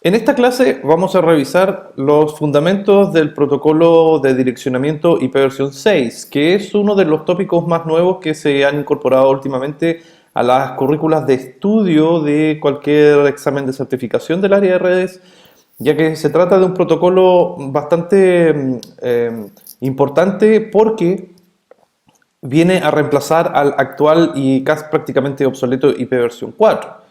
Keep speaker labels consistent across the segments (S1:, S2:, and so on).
S1: En esta clase vamos a revisar los fundamentos del protocolo de direccionamiento IPv 6, que es uno de los tópicos más nuevos que se han incorporado últimamente a las currículas de estudio de cualquier examen de certificación del área de redes, ya que se trata de un protocolo bastante importante porque viene a reemplazar al actual y casi prácticamente obsoleto IPv 4.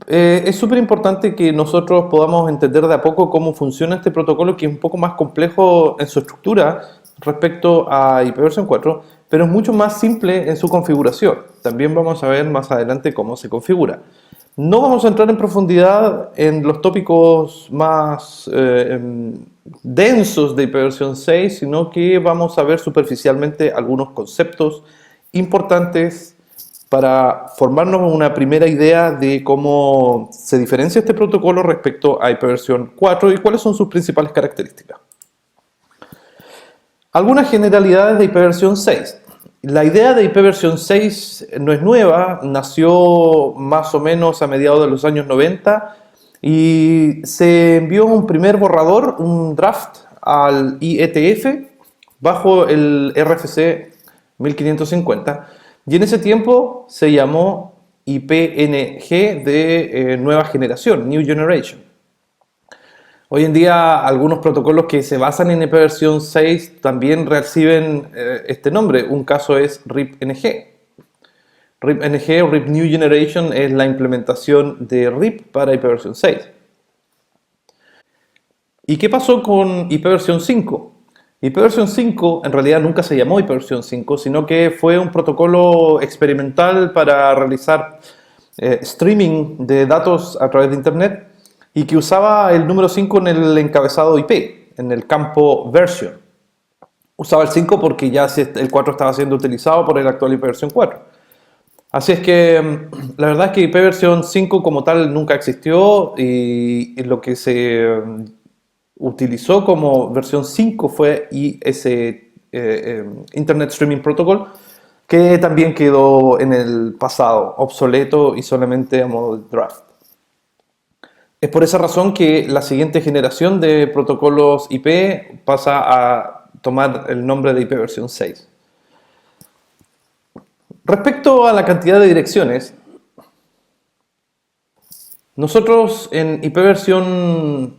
S1: Es súper importante que nosotros podamos entender de a poco cómo funciona este protocolo, que es un poco más complejo en su estructura respecto a IPv 4, pero es mucho más simple en su configuración. También vamos a ver más adelante cómo se configura. No vamos a entrar en profundidad en los tópicos más densos de IPv 6, sino que vamos a ver superficialmente algunos conceptos importantes para formarnos una primera idea de cómo se diferencia este protocolo respecto a IPv 4 y cuáles son sus principales características. Algunas generalidades de IPv 6. La idea de IPv 6 no es nueva, nació más o menos a mediados de los años 90 y se envió un primer borrador, un draft al IETF bajo el RFC 1550. Y en ese tiempo se llamó IPNG de nueva generación, New Generation. Hoy en día algunos protocolos que se basan en IPv 6 también reciben este nombre. Un caso es RIP-NG. RIP-NG o RIP New Generation es la implementación de RIP para IPv 6. ¿Y qué pasó con IPv 5? IPv 5 en realidad nunca se llamó IPv 5, sino que fue un protocolo experimental para realizar streaming de datos a través de Internet y que usaba el número 5 en el encabezado IP, en el campo version. Usaba el 5 porque ya el 4 estaba siendo utilizado por el actual IPv 4. Así es que la verdad es que IPv 5 como tal nunca existió y lo que se utilizó como versión 5 fue Internet Streaming Protocol, que también quedó en el pasado, obsoleto y solamente a modo de draft. Es por esa razón que la siguiente generación de protocolos IP pasa a tomar el nombre de IPv 6. Respecto a la cantidad de direcciones, nosotros en IPv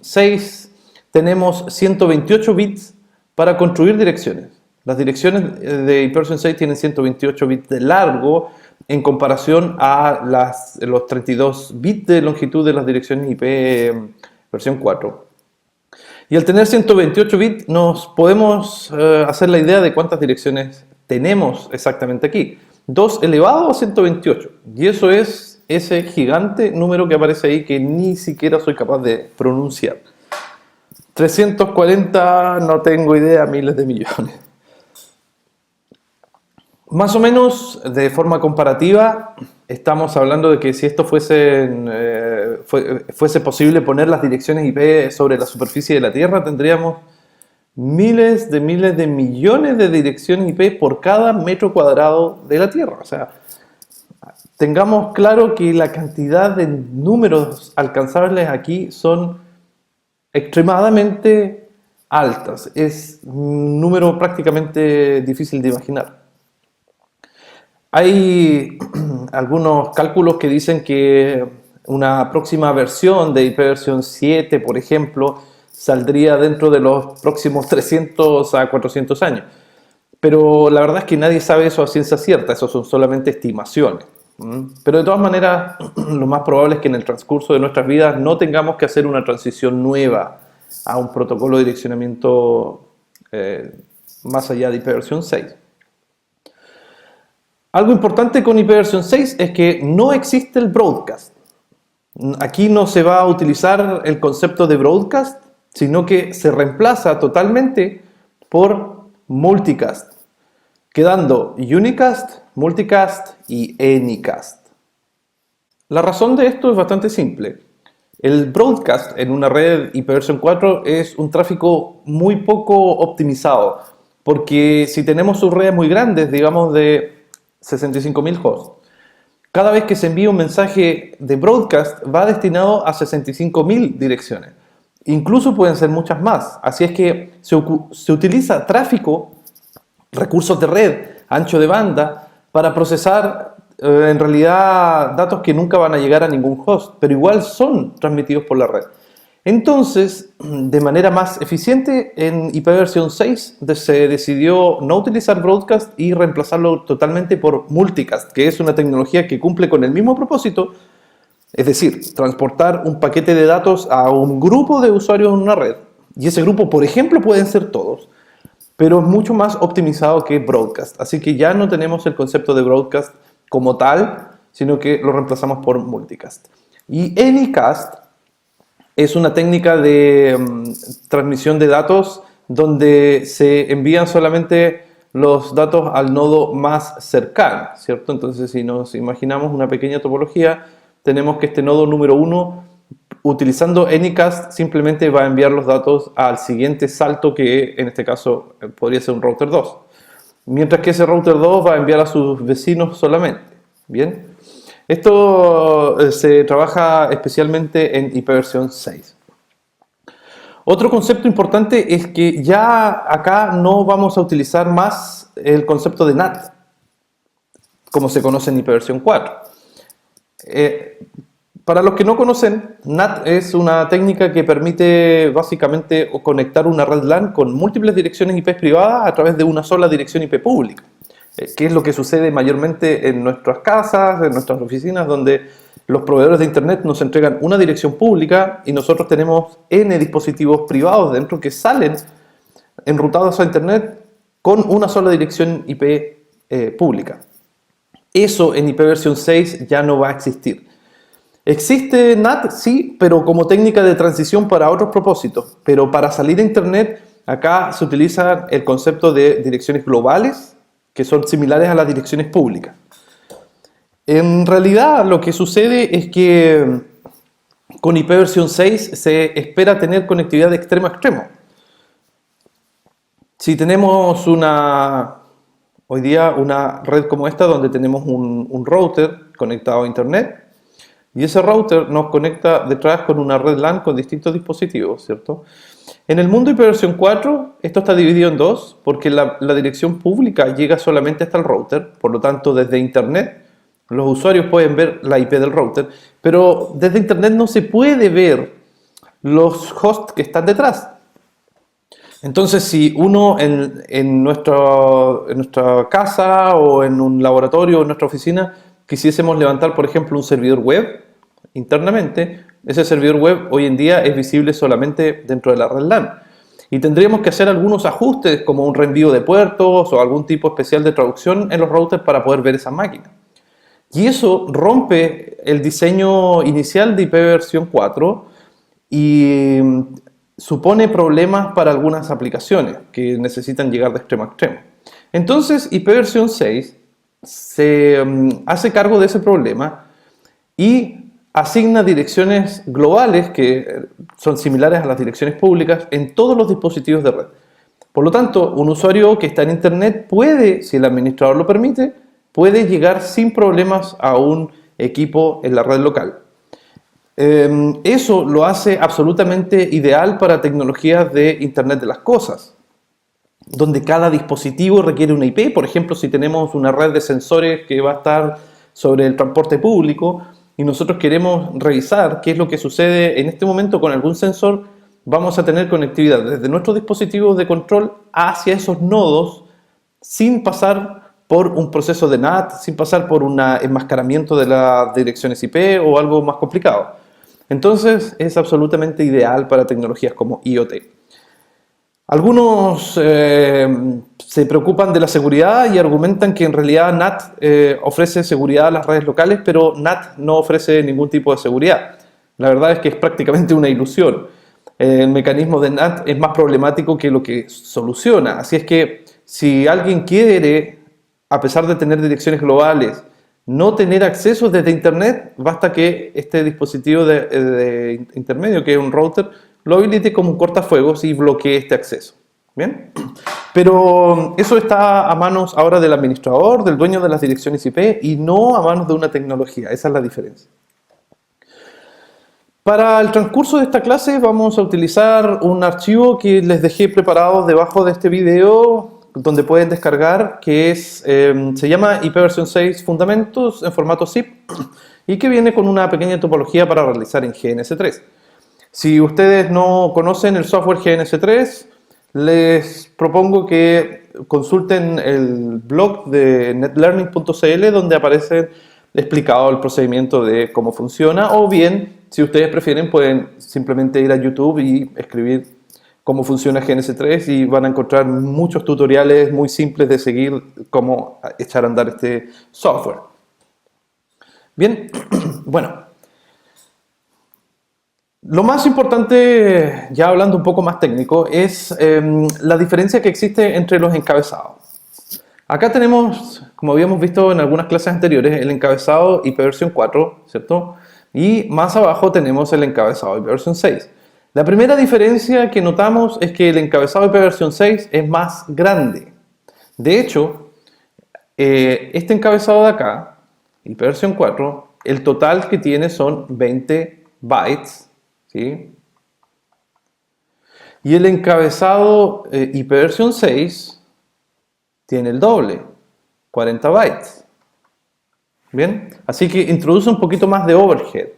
S1: 6 tenemos 128 bits para construir direcciones. Las direcciones de IPv 6 tienen 128 bits de largo en comparación a los 32 bits de longitud de las direcciones IP versión 4. Y al tener 128 bits nos podemos hacer la idea de cuántas direcciones tenemos exactamente aquí. 2 elevado a 128. Y eso es ese gigante número que aparece ahí que ni siquiera soy capaz de pronunciar. 340, no tengo idea, miles de millones. Más o menos de forma comparativa, estamos hablando de que si esto fuese posible poner las direcciones IP sobre la superficie de la Tierra, tendríamos miles de millones de direcciones IP por cada metro cuadrado de la Tierra. O sea, tengamos claro que la cantidad de números alcanzables aquí son extremadamente altas. Es un número prácticamente difícil de imaginar. Hay algunos cálculos que dicen que una próxima versión de IPv 7, por ejemplo, saldría dentro de los próximos 300 a 400 años. Pero la verdad es que nadie sabe eso a ciencia cierta, eso son solamente estimaciones. Pero de todas maneras, lo más probable es que en el transcurso de nuestras vidas no tengamos que hacer una transición nueva a un protocolo de direccionamiento más allá de IPv 6. Algo importante con IPv 6 es que no existe el broadcast. Aquí no se va a utilizar el concepto de broadcast, sino que se reemplaza totalmente por multicast, quedando unicast, multicast y anycast. La razón de esto es bastante simple. El broadcast en una red IPv 4 es un tráfico muy poco optimizado, porque si tenemos subredes muy grandes, digamos de 65.000 hosts, Cada vez que se envía un mensaje de broadcast va destinado a 65.000 direcciones. Incluso pueden ser muchas más. Así es que se utiliza tráfico, recursos de red, ancho de banda, para procesar en realidad datos que nunca van a llegar a ningún host, pero igual son transmitidos por la red. Entonces, de manera más eficiente, en IPv 6 se decidió no utilizar broadcast y reemplazarlo totalmente por multicast, que es una tecnología que cumple con el mismo propósito, es decir, transportar un paquete de datos a un grupo de usuarios en una red. Y ese grupo, por ejemplo, pueden ser todos, pero es mucho más optimizado que broadcast. Así que ya no tenemos el concepto de broadcast como tal, sino que lo reemplazamos por multicast. Y Anycast es una técnica de transmisión de datos donde se envían solamente los datos al nodo más cercano, ¿cierto? Entonces, si nos imaginamos una pequeña topología, tenemos que este nodo número 1, utilizando Anycast, simplemente va a enviar los datos al siguiente salto, que en este caso podría ser un router 2. Mientras que ese router 2 va a enviar a sus vecinos solamente. ¿Bien? Esto se trabaja especialmente en IPv 6. Otro concepto importante es que ya acá no vamos a utilizar más el concepto de NAT, como se conoce en IPv 4. Para los que no conocen, NAT es una técnica que permite básicamente conectar una red LAN con múltiples direcciones IP privadas a través de una sola dirección IP pública. Que es lo que sucede mayormente en nuestras casas, en nuestras oficinas, donde los proveedores de internet nos entregan una dirección pública y nosotros tenemos N dispositivos privados dentro que salen enrutados a internet con una sola dirección IP pública. Eso en IPv 6 ya no va a existir. ¿Existe NAT? Sí, pero como técnica de transición para otros propósitos. Pero para salir a internet, acá se utiliza el concepto de direcciones globales, que son similares a las direcciones públicas. En realidad, lo que sucede es que con IPv 6 se espera tener conectividad de extremo a extremo. Si tenemos hoy día una red como esta, donde tenemos un router conectado a internet, y ese router nos conecta detrás con una red LAN con distintos dispositivos, ¿cierto? En el mundo IPv 4, esto está dividido en dos, porque la dirección pública llega solamente hasta el router, por lo tanto, desde internet, los usuarios pueden ver la IP del router, pero desde internet no se puede ver los hosts que están detrás. Entonces, si uno en nuestra casa o en un laboratorio o en nuestra oficina quisiésemos levantar, por ejemplo, un servidor web internamente, ese servidor web hoy en día es visible solamente dentro de la red LAN. Y tendríamos que hacer algunos ajustes como un reenvío de puertos o algún tipo especial de traducción en los routers para poder ver esa máquina. Y eso rompe el diseño inicial de IPv 4 y supone problemas para algunas aplicaciones que necesitan llegar de extremo a extremo. Entonces IPv 6 se hace cargo de ese problema y asigna direcciones globales que son similares a las direcciones públicas en todos los dispositivos de red. Por lo tanto, un usuario que está en internet puede, si el administrador lo permite, puede llegar sin problemas a un equipo en la red local. Eso lo hace absolutamente ideal para tecnologías de Internet de las cosas, donde cada dispositivo requiere una IP. Por ejemplo, si tenemos una red de sensores que va a estar sobre el transporte público y nosotros queremos revisar qué es lo que sucede en este momento con algún sensor, vamos a tener conectividad desde nuestros dispositivos de control hacia esos nodos sin pasar por un proceso de NAT, sin pasar por un enmascaramiento de las direcciones IP o algo más complicado. Entonces es absolutamente ideal para tecnologías como IoT. Algunos se preocupan de la seguridad y argumentan que en realidad NAT ofrece seguridad a las redes locales, pero NAT no ofrece ningún tipo de seguridad. La verdad es que es prácticamente una ilusión. El mecanismo de NAT es más problemático que lo que soluciona. Así es que si alguien quiere, a pesar de tener direcciones globales, no tener acceso desde internet, basta que este dispositivo de intermedio, que es un router, lo habilite como un cortafuegos y bloquee este acceso. ¿Bien? Pero eso está a manos ahora del administrador, del dueño de las direcciones IP y no a manos de una tecnología. Esa es la diferencia. Para el transcurso de esta clase vamos a utilizar un archivo que les dejé preparado debajo de este video, donde pueden descargar, que se llama IPv6 Fundamentos en formato zip y que viene con una pequeña topología para realizar en GNS3. Si ustedes no conocen el software GNS3, les propongo que consulten el blog de netlearning.cl, donde aparece explicado el procedimiento de cómo funciona, o bien, si ustedes prefieren, pueden simplemente ir a YouTube y escribir cómo funciona GNS3 y van a encontrar muchos tutoriales muy simples de seguir cómo echar a andar este software. Bien, bueno. Lo más importante, ya hablando un poco más técnico, es la diferencia que existe entre los encabezados. Acá tenemos, como habíamos visto en algunas clases anteriores, el encabezado IPv4, ¿cierto? Y más abajo tenemos el encabezado IPv6. La primera diferencia que notamos es que el encabezado IPv6 es más grande. De hecho, este encabezado de acá, IPv4, el total que tiene son 20 bytes. ¿Sí? Y el encabezado IPv6 tiene el doble, 40 bytes. Bien, así que introduce un poquito más de overhead.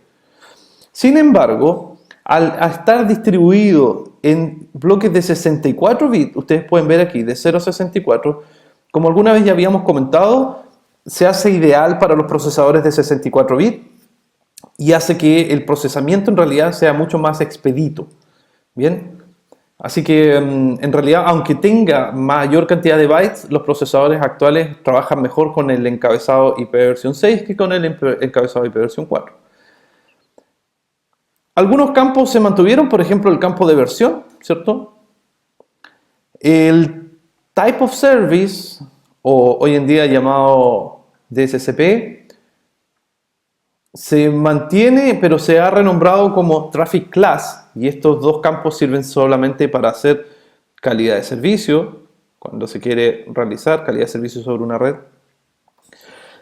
S1: Sin embargo, al estar distribuido en bloques de 64 bits, ustedes pueden ver aquí de 0 a 64, como alguna vez ya habíamos comentado, se hace ideal para los procesadores de 64 bits. Y hace que el procesamiento en realidad sea mucho más expedito. Bien, así que en realidad, aunque tenga mayor cantidad de bytes, los procesadores actuales trabajan mejor con el encabezado IPv6 que con el encabezado IPv4. Algunos campos se mantuvieron, por ejemplo el campo de versión, ¿cierto? El Type of Service, o hoy en día llamado DSCP, se mantiene, pero se ha renombrado como Traffic Class, y estos dos campos sirven solamente para hacer calidad de servicio, cuando se quiere realizar calidad de servicio sobre una red.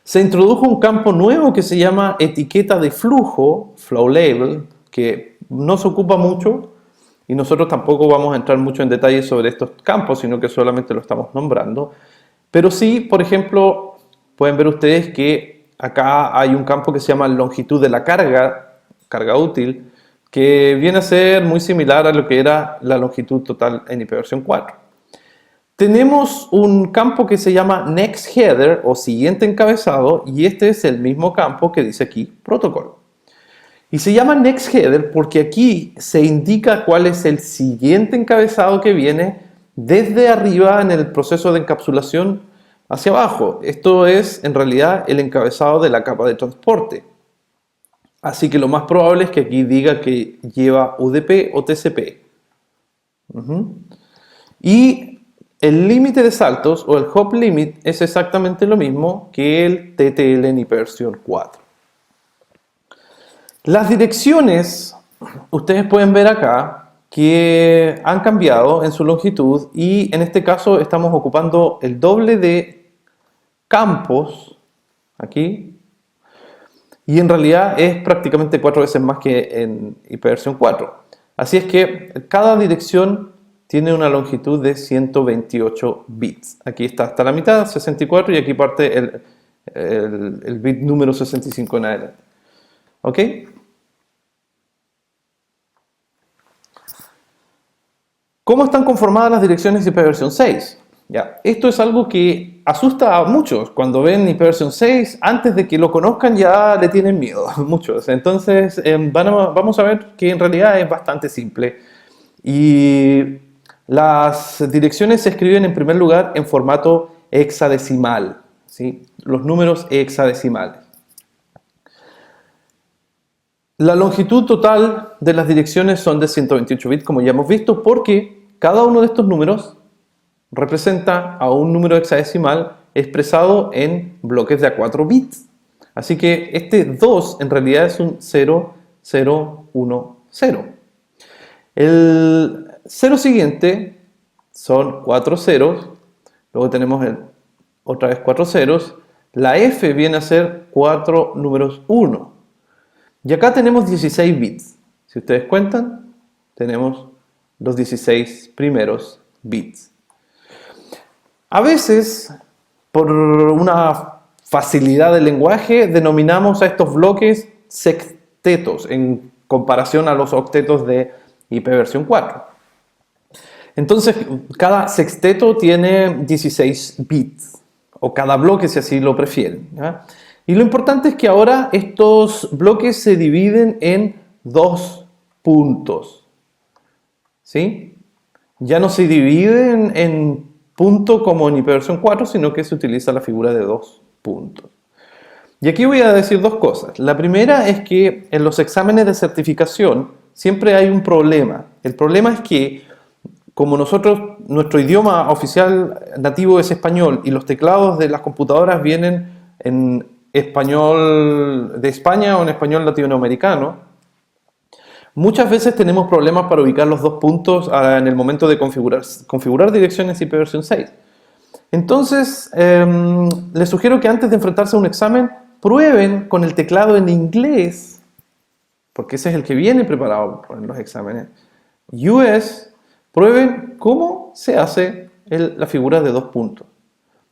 S1: Se introdujo un campo nuevo que se llama etiqueta de flujo, Flow Label, que no se ocupa mucho, y nosotros tampoco vamos a entrar mucho en detalle sobre estos campos, sino que solamente lo estamos nombrando. Pero sí, por ejemplo, pueden ver ustedes que acá hay un campo que se llama longitud de la carga útil, que viene a ser muy similar a lo que era la longitud total en IPv4. Tenemos un campo que se llama next header o siguiente encabezado, y este es el mismo campo que dice aquí protocolo. Y se llama next header porque aquí se indica cuál es el siguiente encabezado que viene desde arriba en el proceso de encapsulación hacia abajo. Esto es en realidad el encabezado de la capa de transporte. Así que lo más probable es que aquí diga que lleva UDP o TCP. Y el límite de saltos o el hop limit es exactamente lo mismo que el TTL en IPv4. Las direcciones, ustedes pueden ver acá que han cambiado en su longitud, y en este caso estamos ocupando el doble de campos aquí, y en realidad es prácticamente 4 veces más que en IPv4. Así es que cada dirección tiene una longitud de 128 bits. Aquí está hasta la mitad, 64, y aquí parte el bit número 65 en adelante. ¿Ok? ¿Cómo están conformadas las direcciones IPv6? Ya, esto es algo que asusta a muchos. Cuando ven IPv6, antes de que lo conozcan ya le tienen miedo, muchos. Entonces vamos a ver que en realidad es bastante simple. Y las direcciones se escriben en primer lugar en formato hexadecimal, ¿sí? Los números hexadecimales. La longitud total de las direcciones son de 128 bits, como ya hemos visto, porque cada uno de estos números representa a un número hexadecimal expresado en bloques de a 4 bits. Así que este 2 en realidad es un 0, 0, 1, 0. El 0 siguiente son 4 ceros, luego tenemos otra vez 4 ceros, la F viene a ser 4 números 1. Y acá tenemos 16 bits. Si ustedes cuentan, tenemos los 16 primeros bits. A veces, por una facilidad del lenguaje, denominamos a estos bloques sextetos en comparación a los octetos de IPv4. Entonces, cada sexteto tiene 16 bits, o cada bloque si así lo prefieren, ¿ya? Y lo importante es que ahora estos bloques se dividen en 2 puntos, ¿sí? Ya no se dividen en punto como en IPv4, sino que se utiliza la figura de 2 puntos. Y aquí voy a decir dos cosas. La primera es que en los exámenes de certificación siempre hay un problema. El problema es que como nuestro idioma oficial nativo es español y los teclados de las computadoras vienen en español de España o en español latinoamericano, muchas veces tenemos problemas para ubicar los 2 puntos en el momento de configurar direcciones IPv6. Entonces, les sugiero que antes de enfrentarse a un examen, prueben con el teclado en inglés, porque ese es el que viene preparado en los exámenes, US, prueben cómo se hace la figura de 2 puntos.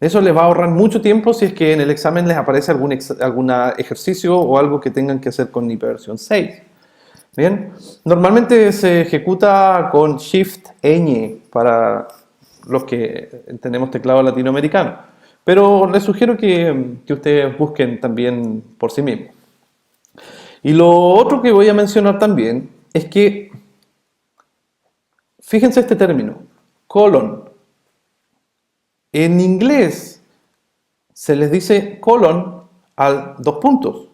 S1: Eso les va a ahorrar mucho tiempo si es que en el examen les aparece algún ejercicio o algo que tengan que hacer con IPv6. Bien, normalmente se ejecuta con Shift-ñ para los que tenemos teclado latinoamericano, pero les sugiero que ustedes busquen también por sí mismos. Y lo otro que voy a mencionar también es que, fíjense este término, colon. En inglés se les dice colon al 2 puntos,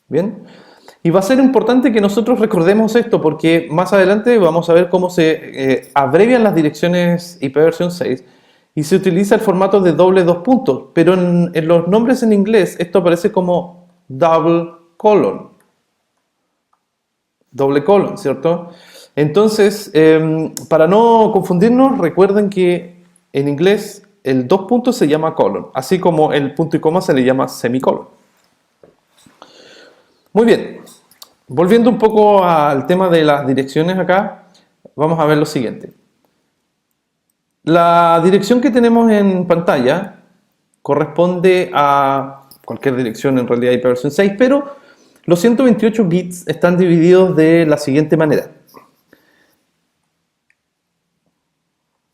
S1: ¿bien? Y va a ser importante que nosotros recordemos esto porque más adelante vamos a ver cómo se abrevian las direcciones IPv6 y se utiliza el formato de doble 2 puntos, pero en los nombres en inglés esto aparece como double colon. Doble colon, ¿cierto? Entonces, para no confundirnos, recuerden que en inglés el 2 puntos se llama colon, así como el punto y coma se le llama semicolon. Muy bien, volviendo un poco al tema de las direcciones acá, vamos a ver lo siguiente. La dirección que tenemos en pantalla corresponde a cualquier dirección en realidad IPv6, pero los 128 bits están divididos de la siguiente manera.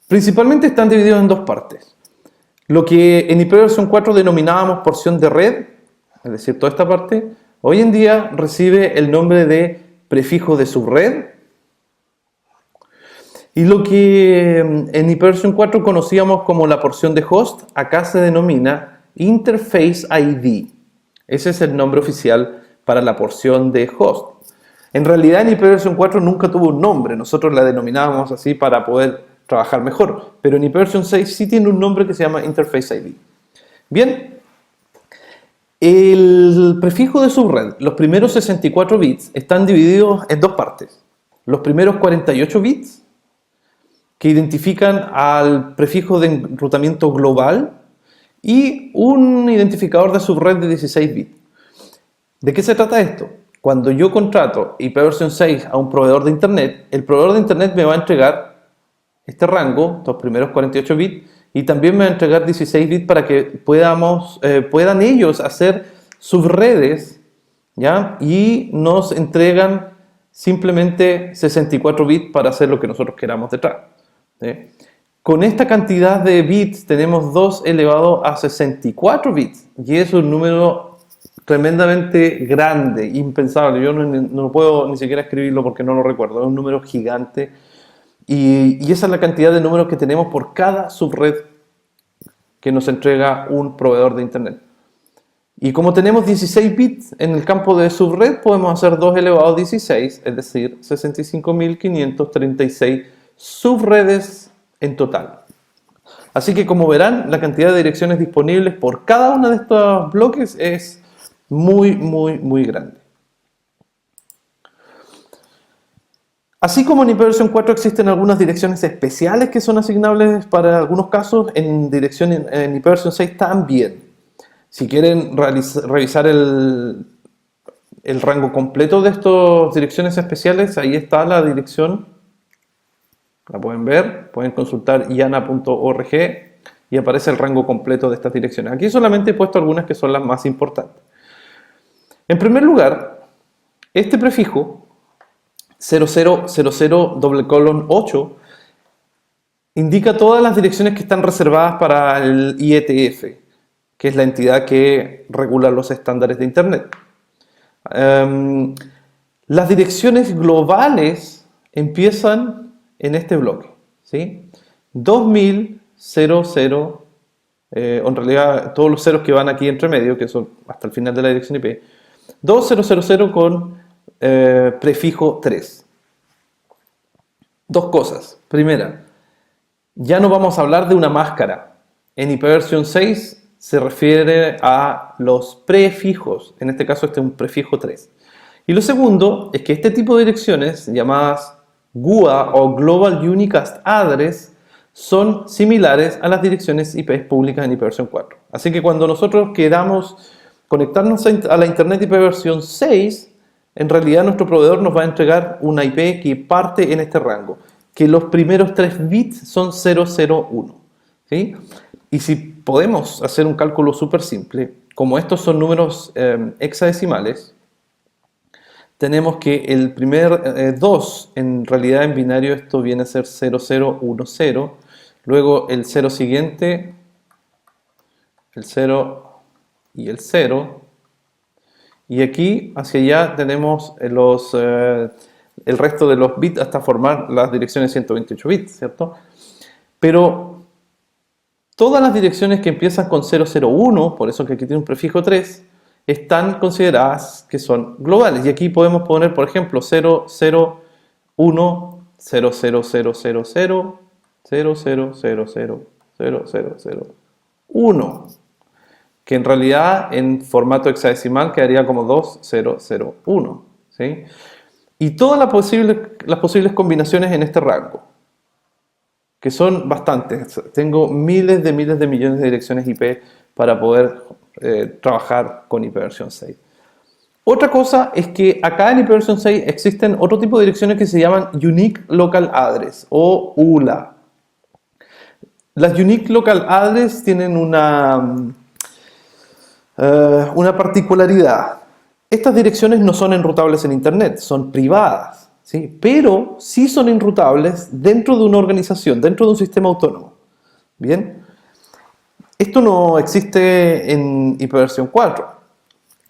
S1: Principalmente están divididos en 2 partes. Lo que en IPv4 denominábamos porción de red, es decir, toda esta parte, hoy en día recibe el nombre de prefijo de subred. Y lo que en IPv4 conocíamos como la porción de host, acá se denomina Interface ID. Ese es el nombre oficial para la porción de host. En realidad en IPv4 nunca tuvo un nombre, nosotros la denominábamos así para poder trabajar mejor, pero en IPv6 sí tiene un nombre que se llama Interface ID. Bien, el prefijo de subred, los primeros 64 bits, están divididos en 2 partes. Los primeros 48 bits, que identifican al prefijo de enrutamiento global, y un identificador de subred de 16 bits. ¿De qué se trata esto? Cuando yo contrato IPv6 a un proveedor de internet, el proveedor de internet me va a entregar este rango, los primeros 48 bits, y también me va a entregar 16 bits para que puedan ellos hacer subredes, ¿ya? Y nos entregan simplemente 64 bits para hacer lo que nosotros queramos detrás, ¿sí? Con esta cantidad de bits tenemos 2 elevado a 64 bits, y es un número tremendamente grande, impensable. Yo no puedo ni siquiera escribirlo porque no lo recuerdo, es un número gigante. Y esa es la cantidad de números que tenemos por cada subred que nos entrega un proveedor de internet. Y como tenemos 16 bits en el campo de subred, podemos hacer 2 elevado a 16, es decir, 65.536 subredes en total. Así que como verán, la cantidad de direcciones disponibles por cada uno de estos bloques es muy grande. Así como en IPv 4 existen algunas direcciones especiales que son asignables para algunos casos, en IPv 6 también. Si quieren revisar el rango completo de estas direcciones especiales, ahí está la dirección, la pueden ver, pueden consultar iana.org y aparece el rango completo de estas direcciones. Aquí solamente he puesto algunas que son las más importantes. En primer lugar, este prefijo 0000:8 indica todas las direcciones que están reservadas para el IETF, que es la entidad que regula los estándares de Internet. Las direcciones globales empiezan en este bloque, ¿sí? 2000, 00, o en realidad todos los ceros que van aquí entre medio, que son hasta el final de la dirección IP, 2000 con prefijo 3. Dos cosas. Primera, ya no vamos a hablar de una máscara. En IPv 6 se refiere a los prefijos. En este caso este es un prefijo 3. Y lo segundo es que este tipo de direcciones, llamadas GUA o Global Unicast Address, son similares a las direcciones IP públicas en IPv 4. Así que cuando nosotros queramos conectarnos a la Internet IPv 6, en realidad nuestro proveedor nos va a entregar una IP que parte en este rango, que los primeros 3 bits son 001. ¿Sí? Y si podemos hacer un cálculo súper simple, como estos son números hexadecimales, tenemos que el primer 2, en realidad en binario esto viene a ser 0010, luego el 0 siguiente, el 0 y el 0, y aquí hacia allá tenemos el resto de los bits hasta formar las direcciones 128 bits, ¿cierto? Pero todas las direcciones que empiezan con 001, por eso que aquí tiene un prefijo 3, están consideradas que son globales. Y aquí podemos poner, por ejemplo, 001, 00000, 0000001, que en realidad en formato hexadecimal quedaría como 2001. ¿Sí? Y todas las posibles combinaciones en este rango, que son bastantes. Tengo miles de millones de direcciones IP para poder trabajar con IPv 6. Otra cosa es que acá en IPv 6 existen otro tipo de direcciones que se llaman Unique Local Address o ULA. Las Unique Local Address tienen una particularidad. Estas direcciones no son enrutables en Internet, son privadas, ¿sí? Pero sí son enrutables dentro de una organización, dentro de un sistema autónomo. Bien, esto no existe en IPv 4.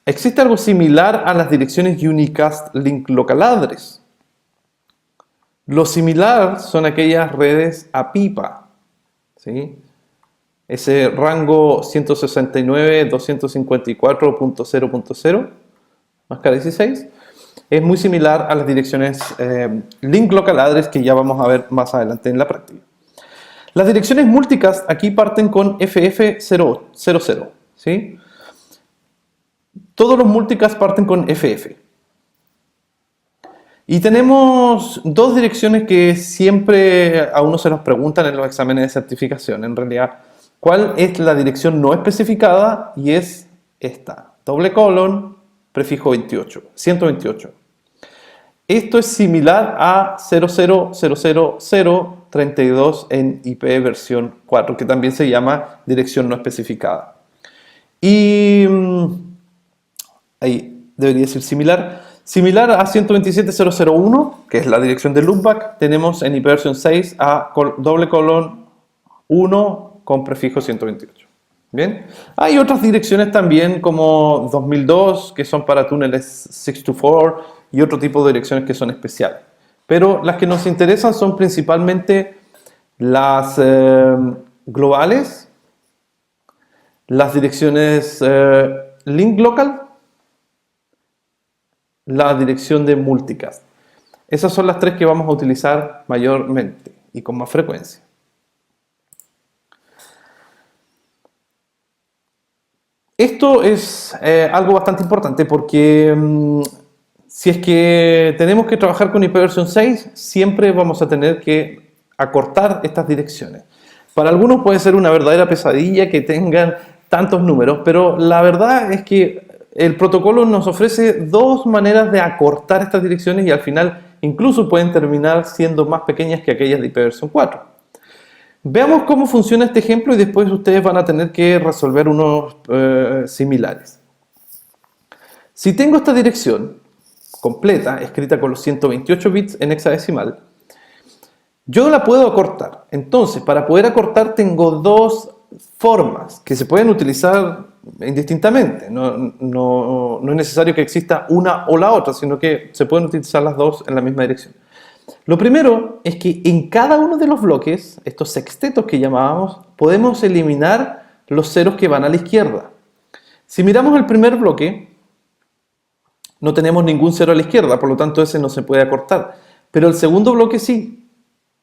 S1: Existe algo similar a las direcciones Unicast Link Local Address. Lo similar son aquellas redes APIPA, ¿sí? Ese rango 169.254.0.0 máscara 16 es muy similar a las direcciones Link Local Address que ya vamos a ver más adelante en la práctica. Las direcciones multicast aquí parten con FF00, ¿sí? Todos los multicast parten con FF. Y tenemos dos direcciones que siempre a uno se nos preguntan en los exámenes de certificación. En realidad, ¿cuál es la dirección no especificada? Y es esta, prefijo 128. Esto es similar a 000032 en IP versión 4, que también se llama dirección no especificada. Y ahí debería ser similar. Similar a 127.001, que es la dirección de loopback, tenemos en IPv 6 a :1 con prefijo 128. Bien, hay otras direcciones también como 2002 que son para túneles 624 y otro tipo de direcciones que son especiales. Pero las que nos interesan son principalmente las globales, las direcciones link local, la dirección de multicast. Esas son las tres que vamos a utilizar mayormente y con más frecuencia. Esto es algo bastante importante porque Si es que tenemos que trabajar con IPv 6, siempre vamos a tener que acortar estas direcciones. Para algunos puede ser una verdadera pesadilla que tengan tantos números, pero la verdad es que el protocolo nos ofrece dos maneras de acortar estas direcciones y al final incluso pueden terminar siendo más pequeñas que aquellas de IPv 4. Veamos cómo funciona este ejemplo y después ustedes van a tener que resolver unos similares. Si tengo esta dirección completa, escrita con los 128 bits en hexadecimal, yo la puedo acortar. Entonces, para poder acortar tengo dos formas que se pueden utilizar indistintamente. No es necesario que exista una o la otra, sino que se pueden utilizar las dos en la misma dirección. Lo primero es que en cada uno de los bloques, estos sextetos que llamábamos, podemos eliminar los ceros que van a la izquierda. Si miramos el primer bloque, no tenemos ningún cero a la izquierda, por lo tanto ese no se puede acortar. Pero el segundo bloque sí.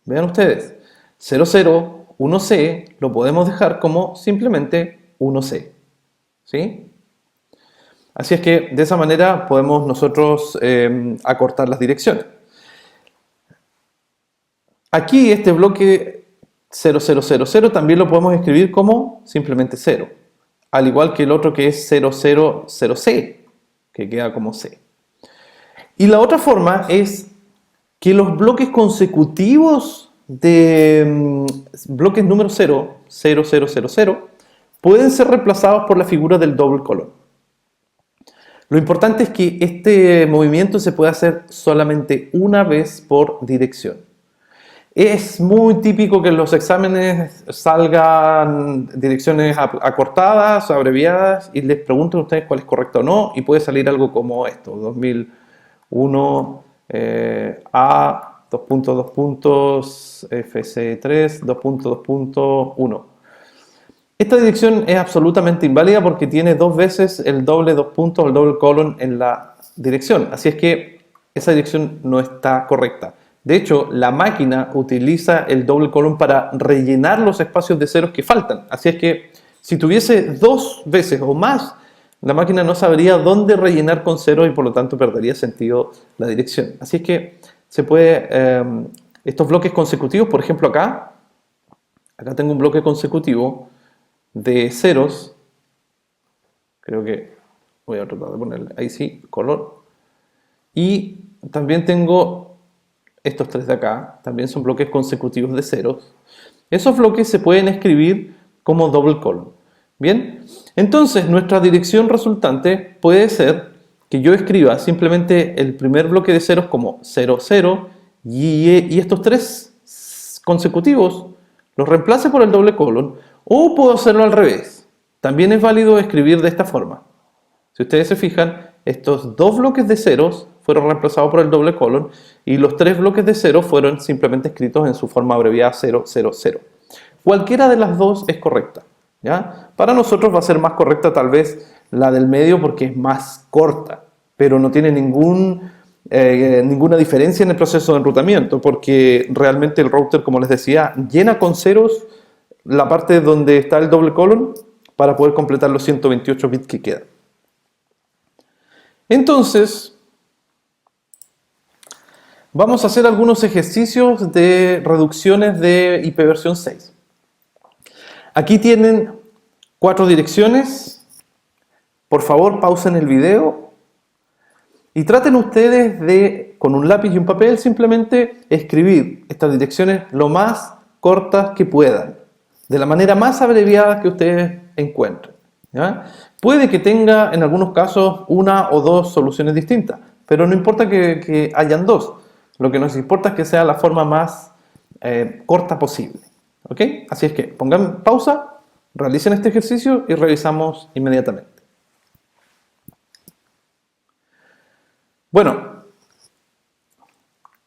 S1: Vean ustedes, 00, 1C, lo podemos dejar como simplemente 1C. ¿Sí? Así es que de esa manera podemos nosotros acortar las direcciones. Aquí este bloque 0000 también lo podemos escribir como simplemente 0. Al igual que el otro que es 000C, que queda como C. Y la otra forma es que los bloques consecutivos de bloques número 0, 0000, pueden ser reemplazados por la figura del doble colon. Lo importante es que este movimiento se puede hacer solamente una vez por dirección. Es muy típico que en los exámenes salgan direcciones acortadas o abreviadas y les pregunten a ustedes cuál es correcta o no, y puede salir algo como esto: 2001 A FC3 2.2.1. Esta dirección es absolutamente inválida porque tiene dos veces el doble dos puntos o el doble colon en la dirección, así es que esa dirección no está correcta. De hecho, la máquina utiliza el doble colon para rellenar los espacios de ceros que faltan, así es que si tuviese dos veces o más, la máquina no sabría dónde rellenar con ceros y por lo tanto perdería sentido la dirección. Así es que se puede, estos bloques consecutivos, por ejemplo acá tengo un bloque consecutivo de ceros, creo que voy a tratar de ponerle ahí sí, color, y también tengo estos tres de acá, también son bloques consecutivos de ceros. Esos bloques se pueden escribir como doble colon. Bien, entonces nuestra dirección resultante puede ser que yo escriba simplemente el primer bloque de ceros como 00 y estos tres consecutivos los reemplace por el doble colon, o puedo hacerlo al revés. También es válido escribir de esta forma. Si ustedes se fijan, estos dos bloques de ceros fueron reemplazados por el doble colon y los tres bloques de ceros fueron simplemente escritos en su forma abreviada 000. Cualquiera de las dos es correcta, ¿ya? Para nosotros va a ser más correcta tal vez la del medio porque es más corta, pero no tiene ninguna diferencia en el proceso de enrutamiento, porque realmente el router, como les decía, llena con ceros la parte donde está el doble colon para poder completar los 128 bits que quedan. Entonces, vamos a hacer algunos ejercicios de reducciones de IPv 6. Aquí tienen 4 direcciones. Por favor, pausen el video y traten ustedes de, con un lápiz y un papel, simplemente escribir estas direcciones lo más cortas que puedan, de la manera más abreviada que ustedes encuentren, ¿ya? Puede que tenga en algunos casos una o dos soluciones distintas, pero no importa que hayan dos. Lo que nos importa es que sea la forma más corta posible. ¿Ok? Así es que pongan pausa, realicen este ejercicio y revisamos inmediatamente. Bueno,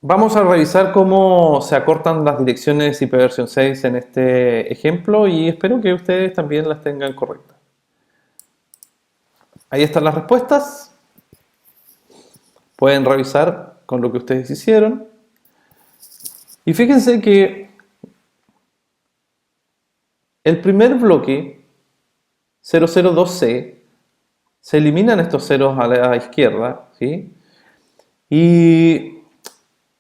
S1: vamos a revisar cómo se acortan las direcciones IPv 6 en este ejemplo y espero que ustedes también las tengan correctas. Ahí están las respuestas. Pueden revisar con lo que ustedes hicieron. Y fíjense que el primer bloque, 002C, se eliminan estos ceros a la izquierda, ¿sí? Y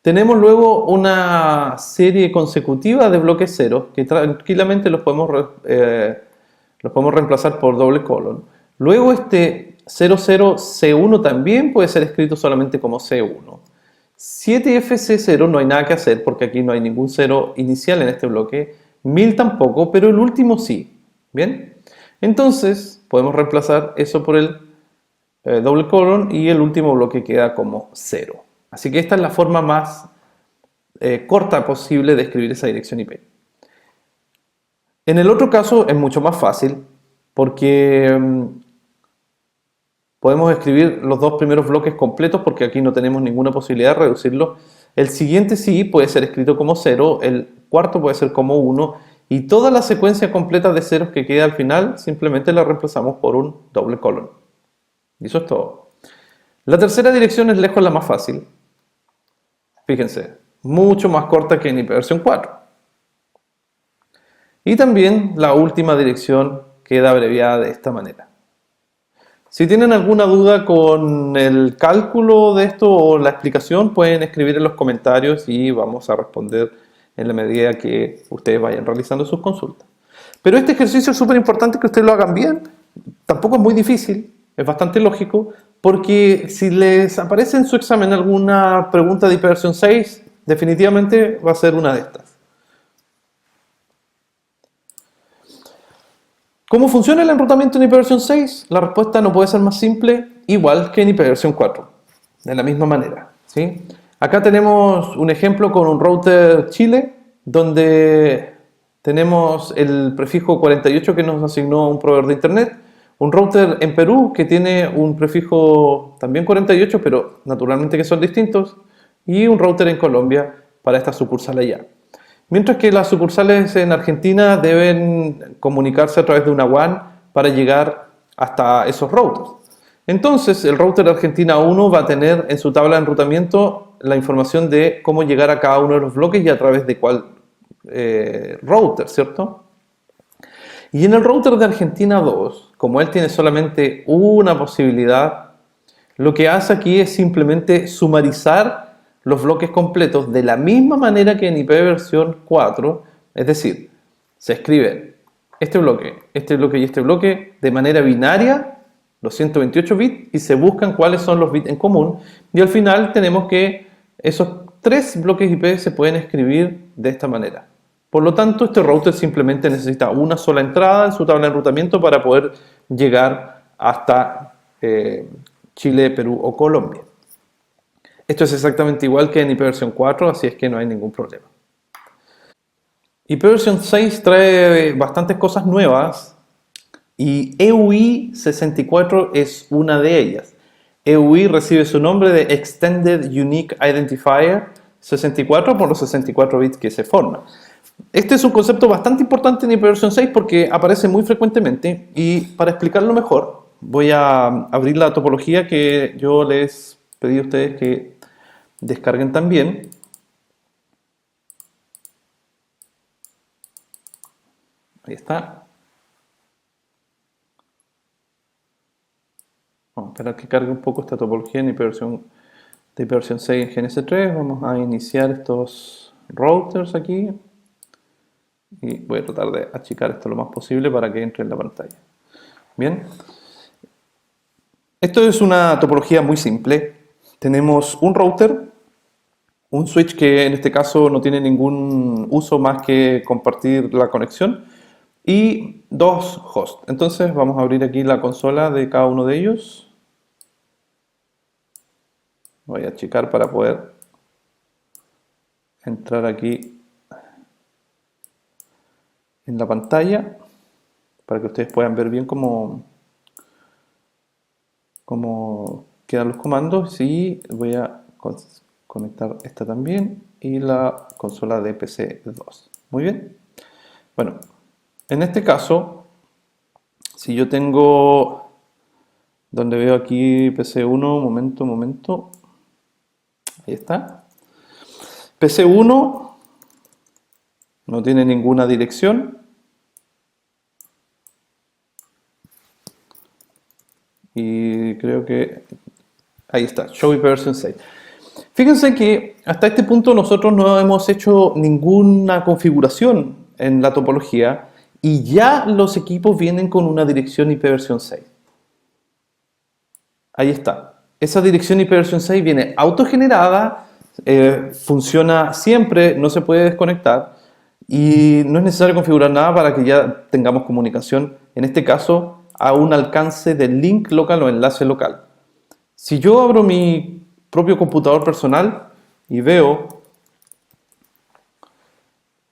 S1: tenemos luego una serie consecutiva de bloques ceros que tranquilamente los podemos reemplazar por doble colon. Luego este 00C1 también puede ser escrito solamente como C1. 7FC0 no hay nada que hacer porque aquí no hay ningún cero inicial en este bloque. 1000 tampoco, pero el último sí. ¿Bien? Entonces podemos reemplazar eso por el doble colon y el último bloque queda como 0. Así que esta es la forma más corta posible de escribir esa dirección IP. En el otro caso es mucho más fácil porque podemos escribir los dos primeros bloques completos porque aquí no tenemos ninguna posibilidad de reducirlo. El siguiente sí puede ser escrito como 0, el cuarto puede ser como 1 y toda la secuencia completa de ceros que queda al final simplemente la reemplazamos por un doble colon. Y eso es todo. La tercera dirección es lejos la más fácil. Fíjense, mucho más corta que en versión 4. Y también la última dirección queda abreviada de esta manera. Si tienen alguna duda con el cálculo de esto o la explicación, pueden escribir en los comentarios y vamos a responder en la medida que ustedes vayan realizando sus consultas. Pero este ejercicio es súper importante que ustedes lo hagan bien. Tampoco es muy difícil, es bastante lógico, porque si les aparece en su examen alguna pregunta de hiperversión 6, definitivamente va a ser una de estas. ¿Cómo funciona el enrutamiento en hiperversión 6? La respuesta no puede ser más simple, igual que en hiperversión 4, de la misma manera, ¿sí? Acá tenemos un ejemplo con un router Chile, donde tenemos el prefijo 48 que nos asignó un proveedor de internet, un router en Perú que tiene un prefijo también 48, pero naturalmente que son distintos, y un router en Colombia para esta sucursal allá. Mientras que las sucursales en Argentina deben comunicarse a través de una WAN para llegar hasta esos routers. Entonces, el router Argentina 1 va a tener en su tabla de enrutamiento la información de cómo llegar a cada uno de los bloques y a través de cuál router, ¿cierto? Y en el router de Argentina 2, como él tiene solamente una posibilidad, lo que hace aquí es simplemente sumarizar los bloques completos de la misma manera que en IP versión 4, es decir, se escribe este bloque y este bloque de manera binaria, los 128 bits, y se buscan cuáles son los bits en común, y al final tenemos que esos tres bloques IP se pueden escribir de esta manera. Por lo tanto, este router simplemente necesita una sola entrada en su tabla de enrutamiento para poder llegar hasta Chile, Perú o Colombia. Esto es exactamente igual que en IPv4, 4, así es que no hay ningún problema. IPv6 6 trae bastantes cosas nuevas y EUI 64 es una de ellas. EUI recibe su nombre de Extended Unique Identifier 64 por los 64 bits que se forman. Este es un concepto bastante importante en IPv6 porque aparece muy frecuentemente y para explicarlo mejor voy a abrir la topología que yo les pedí a ustedes que descarguen también. Ahí está. Vamos a esperar que cargue un poco esta topología en de ipv 6 en GNS3. Vamos a iniciar estos routers aquí. Y voy a tratar de achicar esto lo más posible para que entre en la pantalla. Bien. Esto es una topología muy simple. Tenemos un router, un switch que en este caso no tiene ningún uso más que compartir la conexión y dos hosts. Entonces vamos a abrir aquí la consola de cada uno de ellos. Voy a achicar para poder entrar aquí en la pantalla para que ustedes puedan ver bien cómo quedan los comandos y voy a conectar esta también y la consola de PC2. Muy bien. Bueno, en este caso, si yo tengo donde veo aquí PC1, momento, ahí está. PC1 no tiene ninguna dirección y creo que ahí está, Show IPv6. Fíjense que hasta este punto nosotros no hemos hecho ninguna configuración en la topología y ya los equipos vienen con una dirección IP versión 6. Ahí está. Esa dirección IP versión 6 viene autogenerada, funciona siempre, no se puede desconectar y no es necesario configurar nada para que ya tengamos comunicación, en este caso, a un alcance de link local o enlace local. Si yo abro mi propio computador personal y veo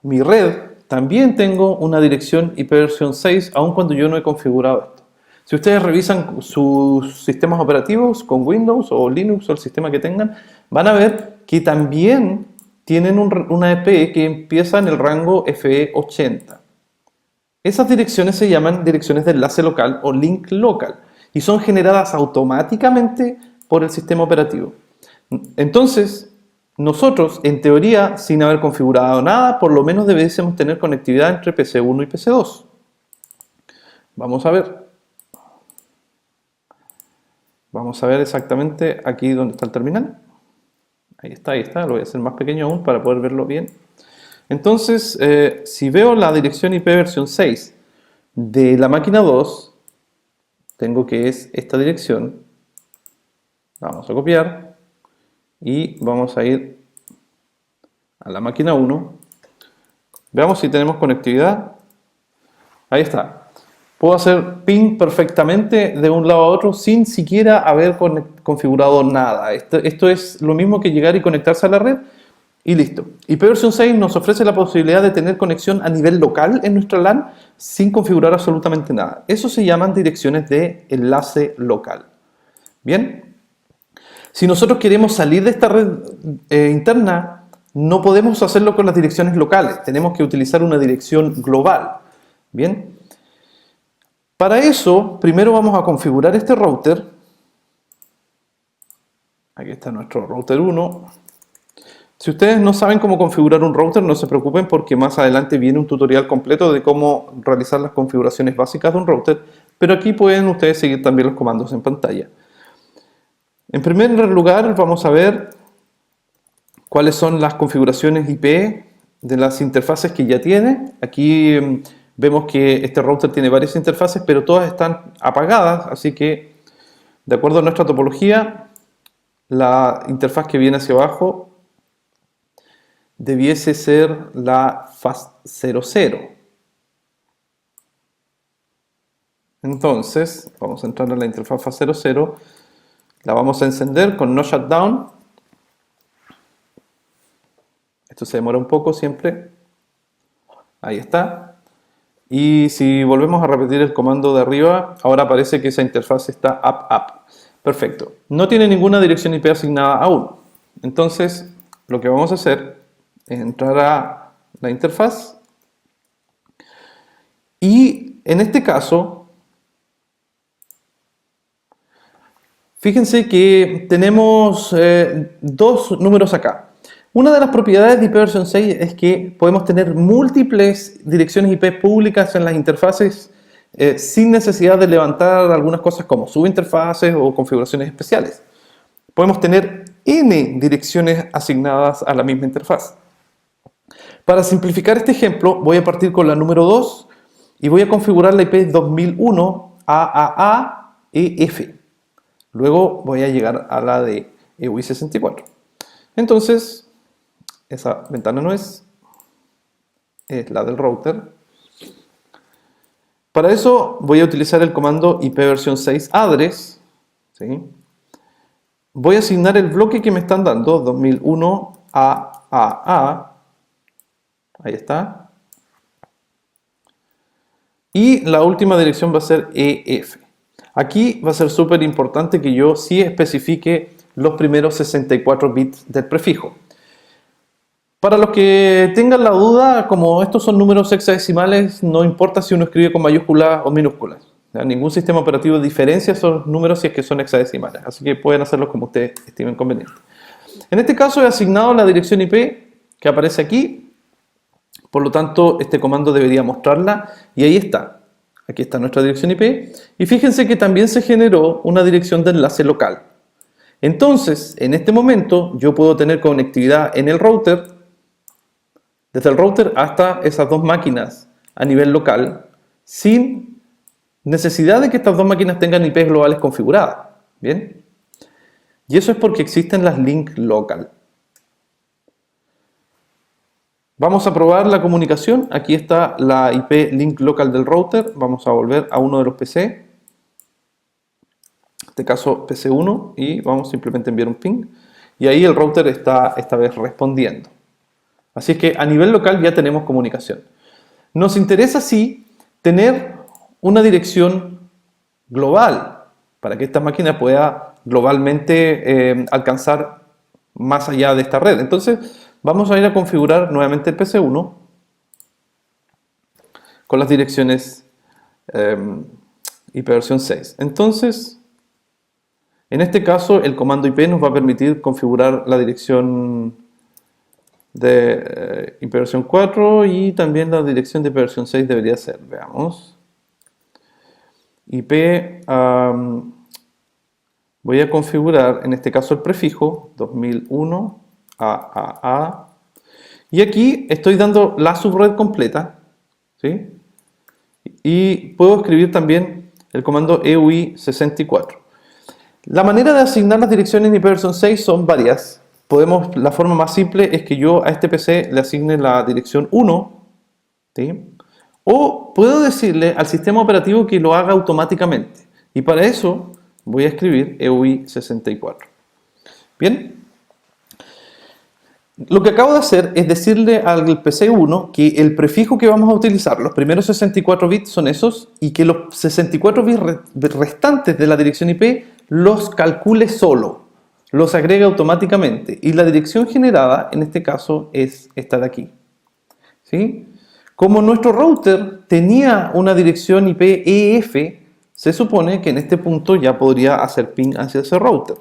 S1: mi red, también tengo una dirección IP versión 6, aun cuando yo no he configurado esto. Si ustedes revisan sus sistemas operativos con Windows o Linux o el sistema que tengan, van a ver que también tienen una IP que empieza en el rango FE80. Esas direcciones se llaman direcciones de enlace local o link local y son generadas automáticamente por el sistema operativo. Entonces, nosotros, en teoría, sin haber configurado nada, por lo menos debiésemos tener conectividad entre PC1 y PC2. Vamos a ver. Vamos a ver exactamente aquí donde está el terminal. Ahí está, lo voy a hacer más pequeño aún para poder verlo bien. Entonces, si veo la dirección IP versión 6 de la máquina 2, tengo que es esta dirección. Vamos a copiar y vamos a ir a la máquina 1. Veamos si tenemos conectividad. Ahí está. Puedo hacer ping perfectamente de un lado a otro sin siquiera haber configurado nada. Esto es lo mismo que llegar y conectarse a la red y listo. IP versión 6 nos ofrece la posibilidad de tener conexión a nivel local en nuestra LAN sin configurar absolutamente nada. Eso se llaman direcciones de enlace local. Bien. Si nosotros queremos salir de esta red interna, no podemos hacerlo con las direcciones locales. Tenemos que utilizar una dirección global. Bien. Para eso, primero vamos a configurar este router. Aquí está nuestro router 1. Si ustedes no saben cómo configurar un router, no se preocupen porque más adelante viene un tutorial completo de cómo realizar las configuraciones básicas de un router, pero aquí pueden ustedes seguir también los comandos en pantalla. En primer lugar, vamos a ver cuáles son las configuraciones IP de las interfaces que ya tiene. Aquí vemos que este router tiene varias interfaces, pero todas están apagadas, así que de acuerdo a nuestra topología, la interfaz que viene hacia abajo debiese ser la FAS00. Entonces, vamos a entrar a la interfaz FAS00, la vamos a encender con no shutdown. Esto se demora un poco siempre. Ahí está. Y si volvemos a repetir el comando de arriba, ahora aparece que esa interfaz está up. Perfecto. No tiene ninguna dirección IP asignada aún. Entonces, lo que vamos a hacer es entrar a la interfaz. Y en este caso, fíjense que tenemos dos números acá. Una de las propiedades de IP versión 6 es que podemos tener múltiples direcciones IP públicas en las interfaces sin necesidad de levantar algunas cosas como subinterfaces o configuraciones especiales. Podemos tener N direcciones asignadas a la misma interfaz. Para simplificar este ejemplo, voy a partir con la número 2 y voy a configurar la IP 2001 AAA-EF. Luego voy a llegar a la de EUI64. Entonces, esa ventana no es la del router. Para eso voy a utilizar el comando IP versión 6 address. ¿Sí? Voy a asignar el bloque que me están dando, 2001 AAA. Ahí está. Y la última dirección va a ser EF. Aquí va a ser súper importante que yo sí especifique los primeros 64 bits del prefijo. Para los que tengan la duda, como estos son números hexadecimales, no importa si uno escribe con mayúsculas o minúsculas. Ningún sistema operativo diferencia esos números si es que son hexadecimales, así que pueden hacerlos como ustedes estimen conveniente. En este caso he asignado la dirección IP que aparece aquí, por lo tanto este comando debería mostrarla y ahí está. Aquí está nuestra dirección IP y fíjense que también se generó una dirección de enlace local. Entonces, en este momento, yo puedo tener conectividad en el router, desde el router hasta esas dos máquinas a nivel local, sin necesidad de que estas dos máquinas tengan IPs globales configuradas. ¿Bien? Y eso es porque existen las link local. Vamos a probar la comunicación. Aquí está la IP link local del router. Vamos a volver a uno de los PC. En este caso PC1. Y vamos simplemente a enviar un ping. Y ahí el router está esta vez respondiendo. Así es que a nivel local ya tenemos comunicación. Nos interesa sí tener una dirección global para que esta máquina pueda globalmente alcanzar más allá de esta red. Entonces vamos a ir a configurar nuevamente el PC1 con las direcciones IPv6. Entonces, en este caso el comando IP nos va a permitir configurar la dirección de IPv4 y también la dirección de IPv6 debería ser. Veamos. IP, voy a configurar en este caso el prefijo 2001 AAA y aquí estoy dando la subred completa, ¿sí? Y puedo escribir también el comando EUI64. La manera de asignar las direcciones en IPv6 son varias. La forma más simple es que yo a este PC le asigne la dirección 1, ¿sí? O puedo decirle al sistema operativo que lo haga automáticamente. Y para eso voy a escribir EUI64. Bien. Lo que acabo de hacer es decirle al PC1 que el prefijo que vamos a utilizar, los primeros 64 bits son esos, y que los 64 bits restantes de la dirección IP los calcule solo, los agregue automáticamente. Y la dirección generada, en este caso, es esta de aquí. ¿Sí? Como nuestro router tenía una dirección IP EF, se supone que en este punto ya podría hacer ping hacia ese router.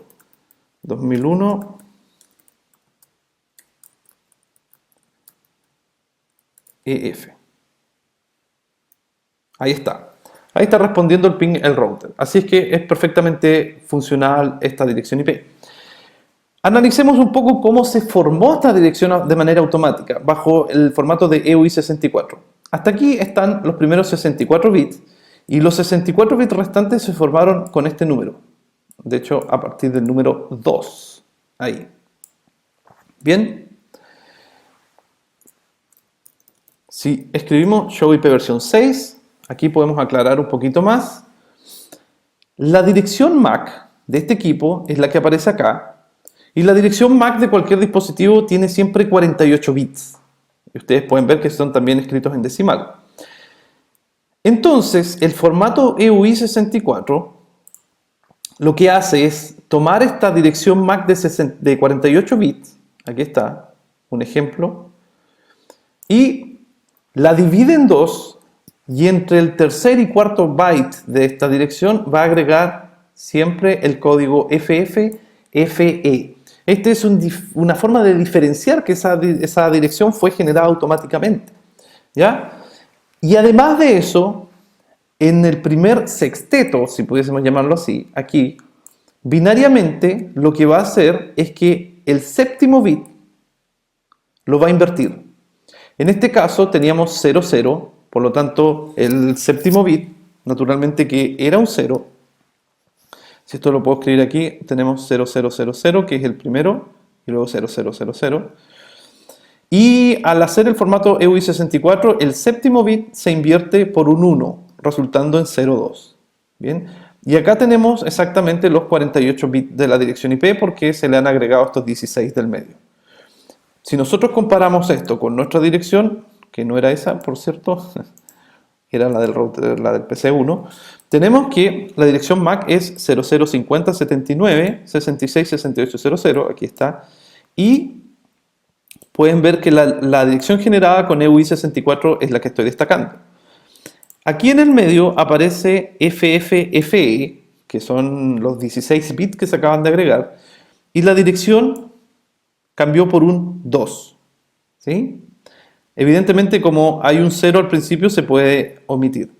S1: 2001 EF. Ahí está. Ahí está respondiendo el ping el router. Así es que es perfectamente funcional esta dirección IP. Analicemos un poco cómo se formó esta dirección de manera automática bajo el formato de EUI64. Hasta aquí están los primeros 64 bits y los 64 bits restantes se formaron con este número. De hecho, a partir del número 2. Ahí. Bien. Si escribimos show IPv6, aquí podemos aclarar un poquito más. La dirección MAC de este equipo es la que aparece acá. Y la dirección MAC de cualquier dispositivo tiene siempre 48 bits. Y ustedes pueden ver que son también escritos en decimal. Entonces, el formato EUI64 lo que hace es tomar esta dirección MAC de 48 bits, aquí está, un ejemplo, y la divide en dos, y entre el tercer y cuarto byte de esta dirección va a agregar siempre el código FFFE. Esta es una forma de diferenciar que esa dirección fue generada automáticamente, ¿ya? Y además de eso, en el primer sexteto, si pudiésemos llamarlo así, aquí, binariamente lo que va a hacer es que el séptimo bit lo va a invertir. En este caso teníamos 00, por lo tanto el séptimo bit, naturalmente que era un 0, si esto lo puedo escribir aquí, tenemos 0000, que es el primero, y luego 0000. Y al hacer el formato EUI64, el séptimo bit se invierte por un 1, resultando en 02. Bien. Y acá tenemos exactamente los 48 bits de la dirección IP porque se le han agregado estos 16 del medio. Si nosotros comparamos esto con nuestra dirección, que no era esa, por cierto, era la del router, la del PC1, tenemos que la dirección MAC es 005079666800, aquí está, y pueden ver que la dirección generada con EUI64 es la que estoy destacando. Aquí en el medio aparece FFFE, que son los 16 bits que se acaban de agregar, y la dirección cambió por un 2. ¿Sí? Evidentemente, como hay un 0 al principio, se puede omitir.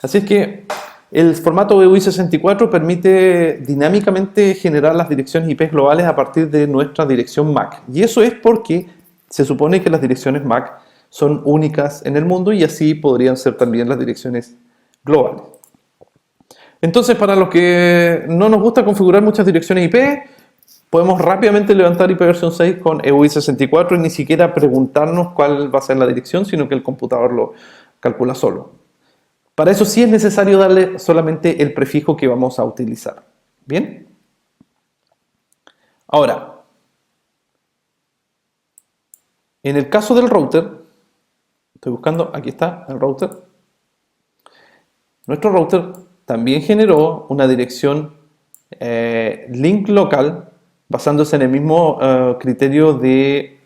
S1: Así es que El formato EUI64 permite dinámicamente generar las direcciones IP globales a partir de nuestra dirección MAC. Y eso es porque se supone que las direcciones MAC son únicas en el mundo y así podrían ser también las direcciones globales. Entonces, para los que no nos gusta configurar muchas direcciones IP, podemos rápidamente levantar IPv6 con EUI64 y ni siquiera preguntarnos cuál va a ser la dirección, sino que el computador lo calcula solo. Para eso sí es necesario darle solamente el prefijo que vamos a utilizar. ¿Bien? Ahora, en el caso del router, estoy buscando, aquí está el router. Nuestro router también generó una dirección link local basándose en el mismo criterio de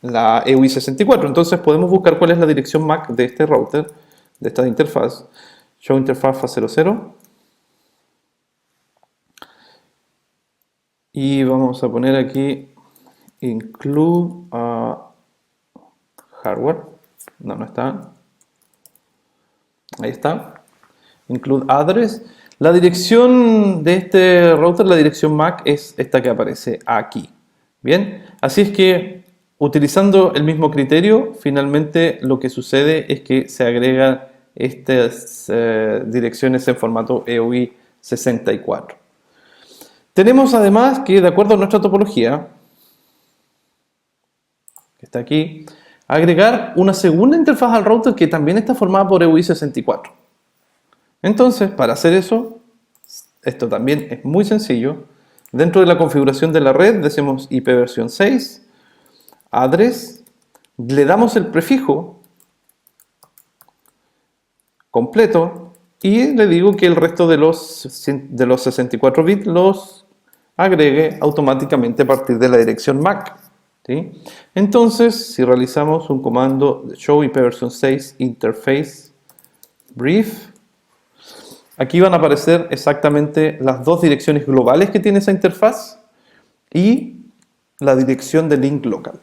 S1: la EUI64. Entonces podemos buscar cuál es la dirección MAC de este router, de esta interfaz. Show interfaz 00. Y vamos a poner aquí include hardware. No está. Ahí está. Include address. La dirección de este router, la dirección MAC, es esta que aparece aquí. Bien, así es que utilizando el mismo criterio, finalmente lo que sucede es que se agregan estas direcciones en formato EUI64. Tenemos además que, de acuerdo a nuestra topología, que está aquí, agregar una segunda interfaz al router que también está formada por EUI64. Entonces, para hacer eso, esto también es muy sencillo. Dentro de la configuración de la red, decimos IPv6, address, le damos el prefijo completo y le digo que el resto de los 64 bits los agregue automáticamente a partir de la dirección MAC. ¿Sí? Entonces, si realizamos un comando de show IPv6 interface brief, aquí van a aparecer exactamente las dos direcciones globales que tiene esa interfaz y la dirección de link local.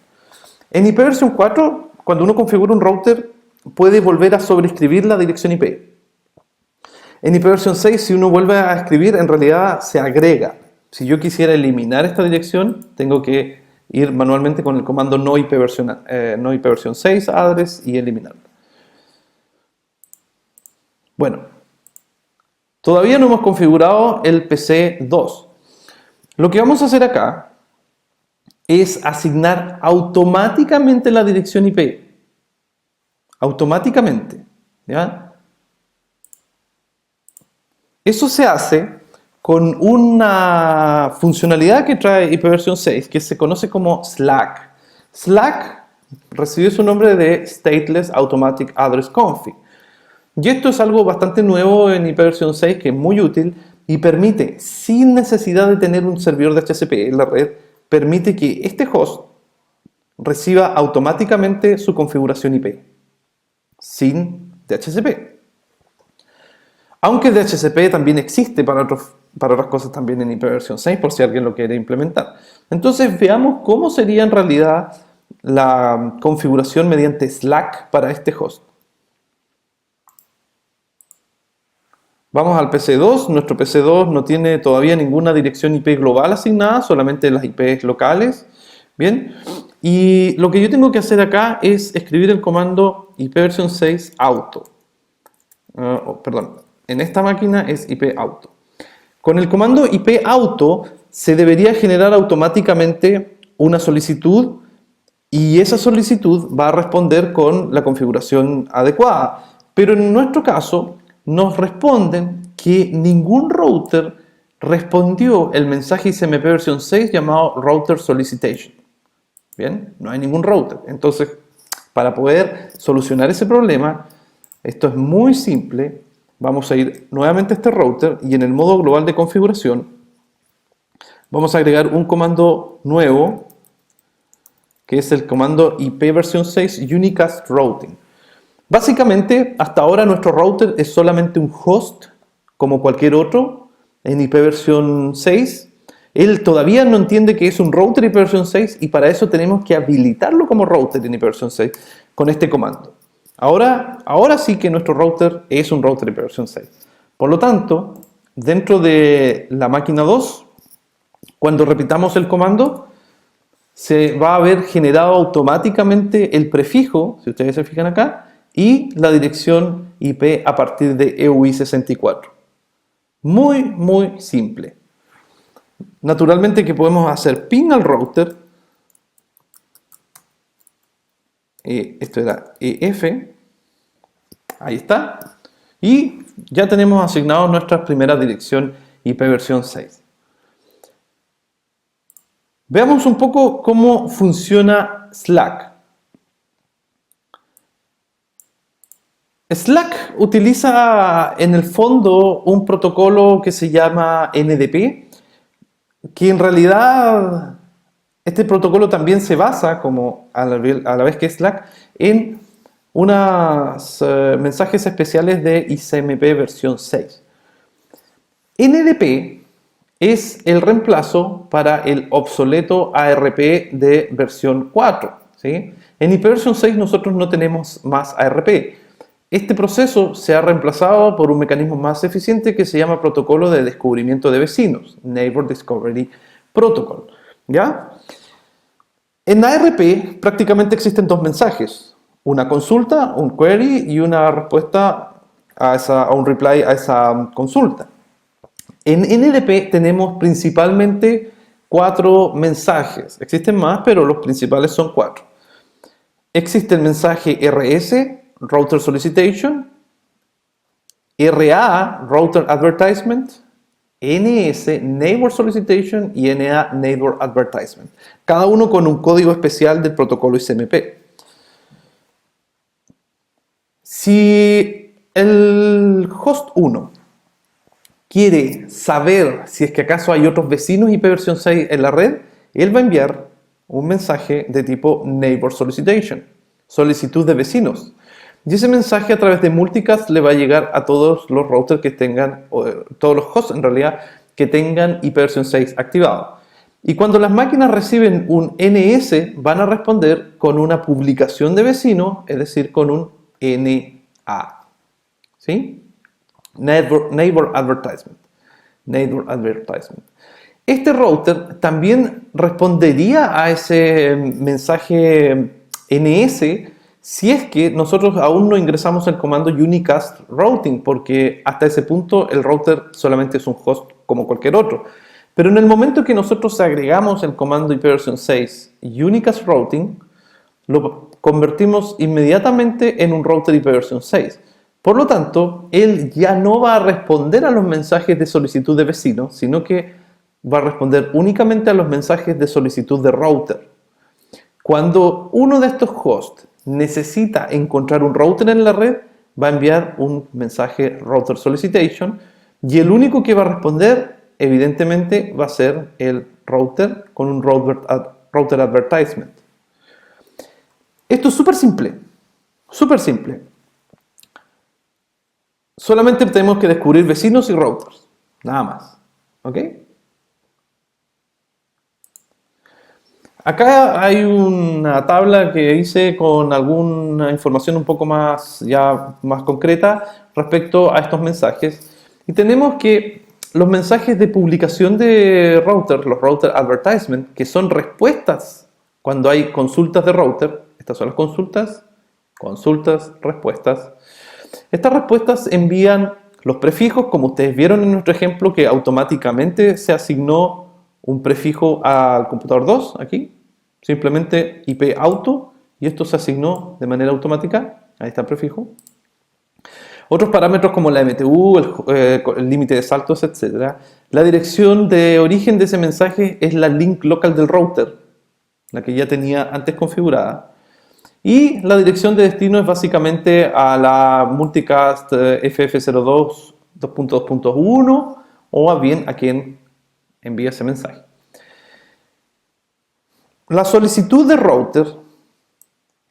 S1: En IPv4, cuando uno configura un router, puede volver a sobreescribir la dirección IP. En IPv6, si uno vuelve a escribir, en realidad se agrega. Si yo quisiera eliminar esta dirección, tengo que ir manualmente con el comando no IPv6 address y eliminarlo. Bueno, todavía no hemos configurado el PC2. Lo que vamos a hacer acá es asignar automáticamente la dirección IP. Automáticamente. ¿Ya? Eso se hace con una funcionalidad que trae IPv6 que se conoce como SLAC. SLAC recibe su nombre de Stateless Automatic Address Config. Y esto es algo bastante nuevo en IPv6 que es muy útil y permite, sin necesidad de tener un servidor de DHCP en la red, permite que este host reciba automáticamente su configuración IP, sin DHCP. Aunque DHCP también existe para otras cosas también en IPv6, por si alguien lo quiere implementar. Entonces veamos cómo sería en realidad la configuración mediante SLAC para este host. Vamos al PC2. Nuestro PC2 no tiene todavía ninguna dirección IP global asignada, solamente las IPs locales. Bien, y lo que yo tengo que hacer acá es escribir el comando IPv6 auto. En esta máquina es IP auto. Con el comando IP auto se debería generar automáticamente una solicitud y esa solicitud va a responder con la configuración adecuada. Pero en nuestro caso nos responden que ningún router respondió el mensaje ICMP versión 6 llamado Router Solicitation. Bien, no hay ningún router. Entonces, para poder solucionar ese problema, esto es muy simple. Vamos a ir nuevamente a este router y en el modo global de configuración vamos a agregar un comando nuevo que es el comando IP versión 6 Unicast Routing. Básicamente, hasta ahora nuestro router es solamente un host como cualquier otro en IP versión 6. Él todavía no entiende que es un router IP versión 6 y para eso tenemos que habilitarlo como router en IP versión 6 con este comando. Ahora sí que nuestro router es un router IP versión 6. Por lo tanto, dentro de la máquina 2, cuando repitamos el comando, se va a haber generado automáticamente el prefijo, si ustedes se fijan acá, y la dirección IP a partir de EUI64. Muy, muy simple. Naturalmente que podemos hacer ping al router. Esto era EF. Ahí está. Y ya tenemos asignado nuestra primera dirección IP versión 6. Veamos un poco cómo funciona Slack. Slack utiliza en el fondo un protocolo que se llama NDP, que en realidad este protocolo también se basa, como a la vez que Slack, en unos mensajes especiales de ICMP versión 6. NDP es el reemplazo para el obsoleto ARP de versión 4. ¿Sí? En IP versión 6 nosotros no tenemos más ARP. Este proceso se ha reemplazado por un mecanismo más eficiente que se llama protocolo de descubrimiento de vecinos, Neighbor Discovery Protocol. ¿Ya? En ARP prácticamente existen dos mensajes, una consulta, un query y una respuesta a un reply a esa consulta. En NDP tenemos principalmente 4 mensajes, existen más pero los principales son 4. Existe el mensaje RS, Router Solicitation, RA, Router Advertisement, NS, Neighbor Solicitation y NA, Neighbor Advertisement. Cada uno con un código especial del protocolo ICMP. Si el host 1 quiere saber si es que acaso hay otros vecinos IP versión 6 en la red, él va a enviar un mensaje de tipo Neighbor Solicitation, solicitud de vecinos. Y ese mensaje a través de multicast le va a llegar a todos los routers que tengan, o todos los hosts en realidad, que tengan IP versión 6 activado. Y cuando las máquinas reciben un NS, van a responder con una publicación de vecino, es decir, con un NA. ¿Sí? Neighbor Advertisement. Neighbor Advertisement. Este router también respondería a ese mensaje NS si es que nosotros aún no ingresamos el comando unicast routing, porque hasta ese punto el router solamente es un host como cualquier otro. Pero en el momento que nosotros agregamos el comando IP versión 6 unicast routing, lo convertimos inmediatamente en un router IP versión 6. Por lo tanto, él ya no va a responder a los mensajes de solicitud de vecino, sino que va a responder únicamente a los mensajes de solicitud de router. Cuando uno de estos hosts necesita encontrar un router en la red, va a enviar un mensaje Router Solicitation y el único que va a responder, evidentemente, va a ser el router con un Router Advertisement. Esto es súper simple, súper simple. Solamente tenemos que descubrir vecinos y routers, nada más. ¿Ok? Acá hay una tabla que hice con alguna información un poco más concreta respecto a estos mensajes. Y tenemos que los mensajes de publicación de router, los router advertisement, que son respuestas cuando hay consultas de router. Estas son las consultas, respuestas. Estas respuestas envían los prefijos, como ustedes vieron en nuestro ejemplo, que automáticamente se asignó un prefijo al computador 2, aquí, simplemente IP auto, y esto se asignó de manera automática, ahí está el prefijo. Otros parámetros como la MTU, el límite de saltos, etc. La dirección de origen de ese mensaje es la link local del router, la que ya tenía antes configurada. Y la dirección de destino es básicamente a la multicast FF02 2.2.1 o bien a quien envía ese mensaje. La solicitud de router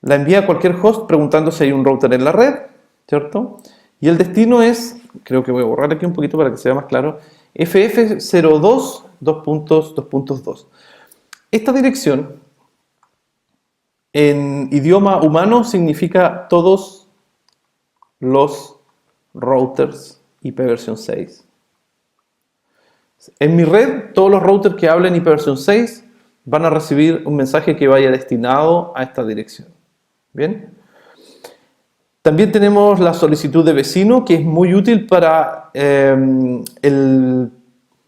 S1: la envía cualquier host preguntando si hay un router en la red, ¿cierto? Y el destino es, creo que voy a borrar aquí un poquito para que sea más claro, FF02 2.2.2. Esta dirección en idioma humano significa todos los routers ipv 6. En mi red, todos los routers que hablen ipv 6 van a recibir un mensaje que vaya destinado a esta dirección. ¿Bien? También tenemos la solicitud de vecino, que es muy útil para el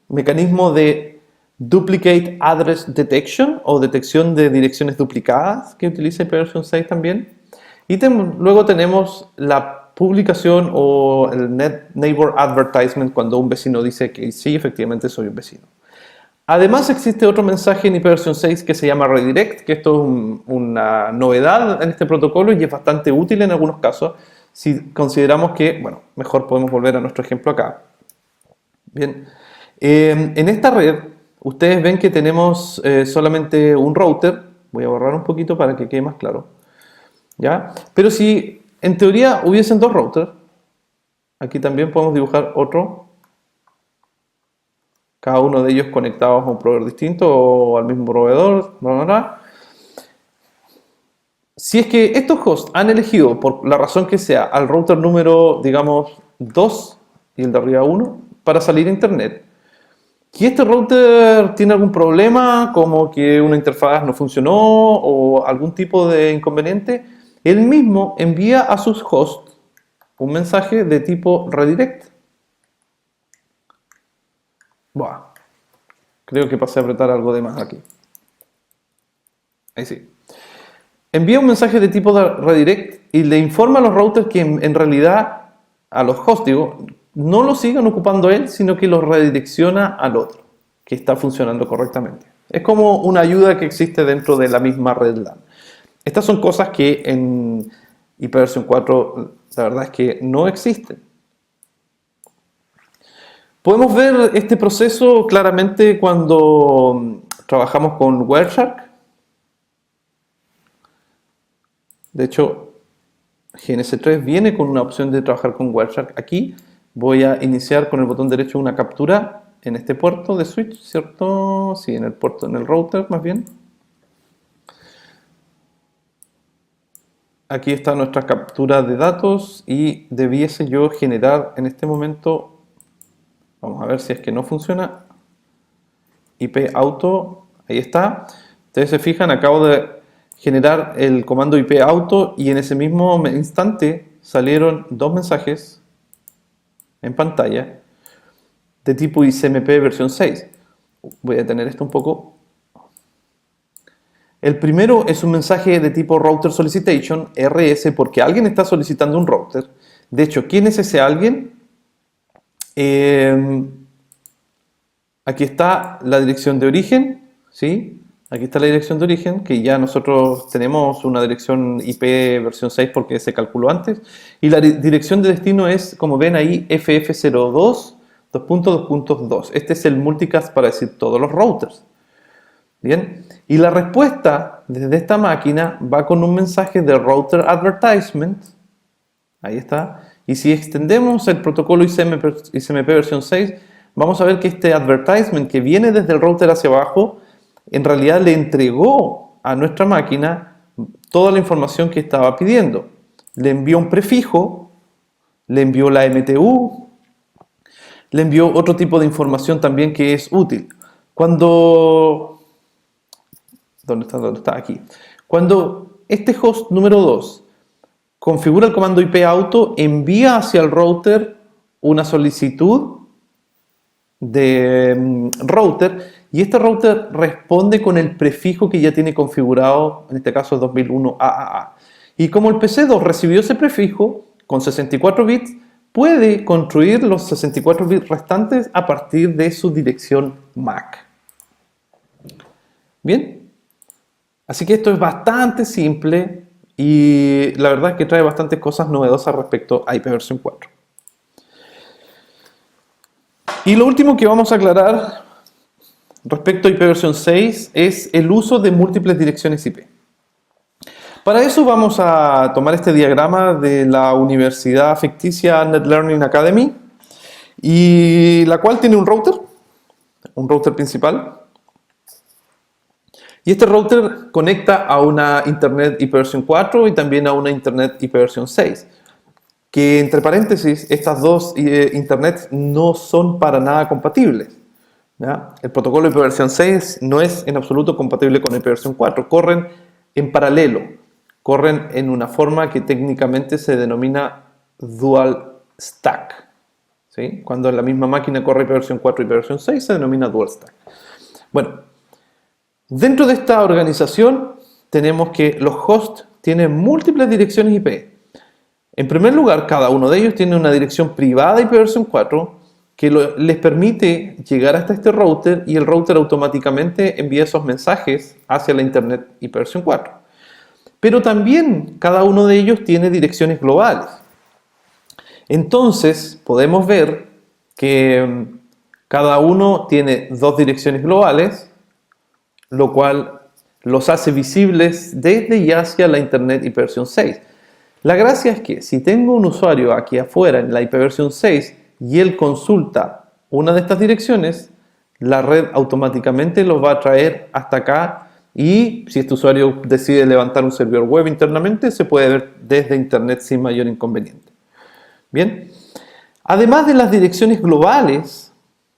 S1: mecanismo de Duplicate Address Detection o detección de direcciones duplicadas que utiliza ipv 6 también. Y luego tenemos la publicación o el Neighbor Advertisement cuando un vecino dice que sí, efectivamente soy un vecino. Además existe otro mensaje en ipv 6 que se llama Redirect, que esto es una novedad en este protocolo y es bastante útil en algunos casos si consideramos que, bueno, mejor podemos volver a nuestro ejemplo acá. Bien, en esta red ustedes ven que tenemos solamente un router. Voy a borrar un poquito para que quede más claro, ¿ya? Pero si en teoría hubiesen dos routers, aquí también podemos dibujar otro, cada uno de ellos conectados a un proveedor distinto o al mismo proveedor, bla, bla, bla. Si es que estos hosts han elegido, por la razón que sea, al router número, digamos, 2 y el de arriba 1, para salir a internet, y este router tiene algún problema, como que una interfaz no funcionó o algún tipo de inconveniente, él mismo envía a sus hosts un mensaje de tipo redirect. Buah, creo que pasé a apretar algo de más aquí. Ahí sí. Envía un mensaje de tipo redirect y le informa a los routers que en realidad, a los hosts, digo, no lo sigan ocupando él, sino que lo redirecciona al otro, que está funcionando correctamente. Es como una ayuda que existe dentro de la misma red LAN. Estas son cosas que en ipv 4 la verdad es que no existen. Podemos ver este proceso claramente cuando trabajamos con Wireshark. De hecho, GNS3 viene con una opción de trabajar con Wireshark. Aquí voy a iniciar con el botón derecho una captura en este puerto de switch, ¿cierto? Sí, en el puerto, en el router más bien. Aquí está nuestra captura de datos y debiese yo generar en este momento, vamos a ver si es que no funciona, IP auto, ahí está. Ustedes se fijan, acabo de generar el comando IP auto y en ese mismo instante salieron dos mensajes en pantalla de tipo ICMP versión 6. Voy a detener esto un poco. El primero es un mensaje de tipo Router Solicitation, RS, porque alguien está solicitando un router. De hecho, ¿quién es ese alguien? Aquí está la dirección de origen, ¿sí? Aquí está la dirección de origen, que ya nosotros tenemos una dirección IP versión 6 porque se calculó antes. Y la dirección de destino es, como ven ahí, FF02 2.2.2. Este es el multicast para decir todos los routers. Bien, y la respuesta desde esta máquina va con un mensaje de Router Advertisement. Ahí está. Y si extendemos el protocolo ICMP versión 6, vamos a ver que este advertisement que viene desde el router hacia abajo, en realidad le entregó a nuestra máquina toda la información que estaba pidiendo. Le envió un prefijo, le envió la MTU, le envió otro tipo de información también que es útil. ¿Dónde está? Aquí. Cuando este host número 2 configura el comando IP auto, envía hacia el router una solicitud de router y este router responde con el prefijo que ya tiene configurado, en este caso 2001 AAA. Y como el PC2 recibió ese prefijo con 64 bits, puede construir los 64 bits restantes a partir de su dirección MAC. Bien, así que esto es bastante simple y la verdad es que trae bastantes cosas novedosas respecto a ipv 4. Y lo último que vamos a aclarar respecto a ipv 6 es el uso de múltiples direcciones IP. Para eso vamos a tomar este diagrama de la Universidad Ficticia Net Learning Academy, y la cual tiene un router principal. Y este router conecta a una Internet ipv 4 y también a una Internet ipv 6. que entre paréntesis, estas dos internets no son para nada compatibles. ¿Ya? El protocolo IPv 6 no es en absoluto compatible con IPv 4, corren en paralelo, corren en una forma que técnicamente se denomina dual stack. ¿Sí? Cuando en la misma máquina corre IPv 4 y IPv 6 se denomina dual stack. Bueno, dentro de esta organización tenemos que los hosts tienen múltiples direcciones IP. En primer lugar, cada uno de ellos tiene una dirección privada IPv 4 que les permite llegar hasta este router y el router automáticamente envía esos mensajes hacia la internet IPv 4. Pero también cada uno de ellos tiene direcciones globales. Entonces podemos ver que cada uno tiene dos direcciones globales, lo cual los hace visibles desde y hacia la internet IPv 6. La gracia es que si tengo un usuario aquí afuera en la IPv 6 y él consulta una de estas direcciones, la red automáticamente los va a traer hasta acá y si este usuario decide levantar un servidor web internamente, se puede ver desde internet sin mayor inconveniente. Bien, además de las direcciones globales,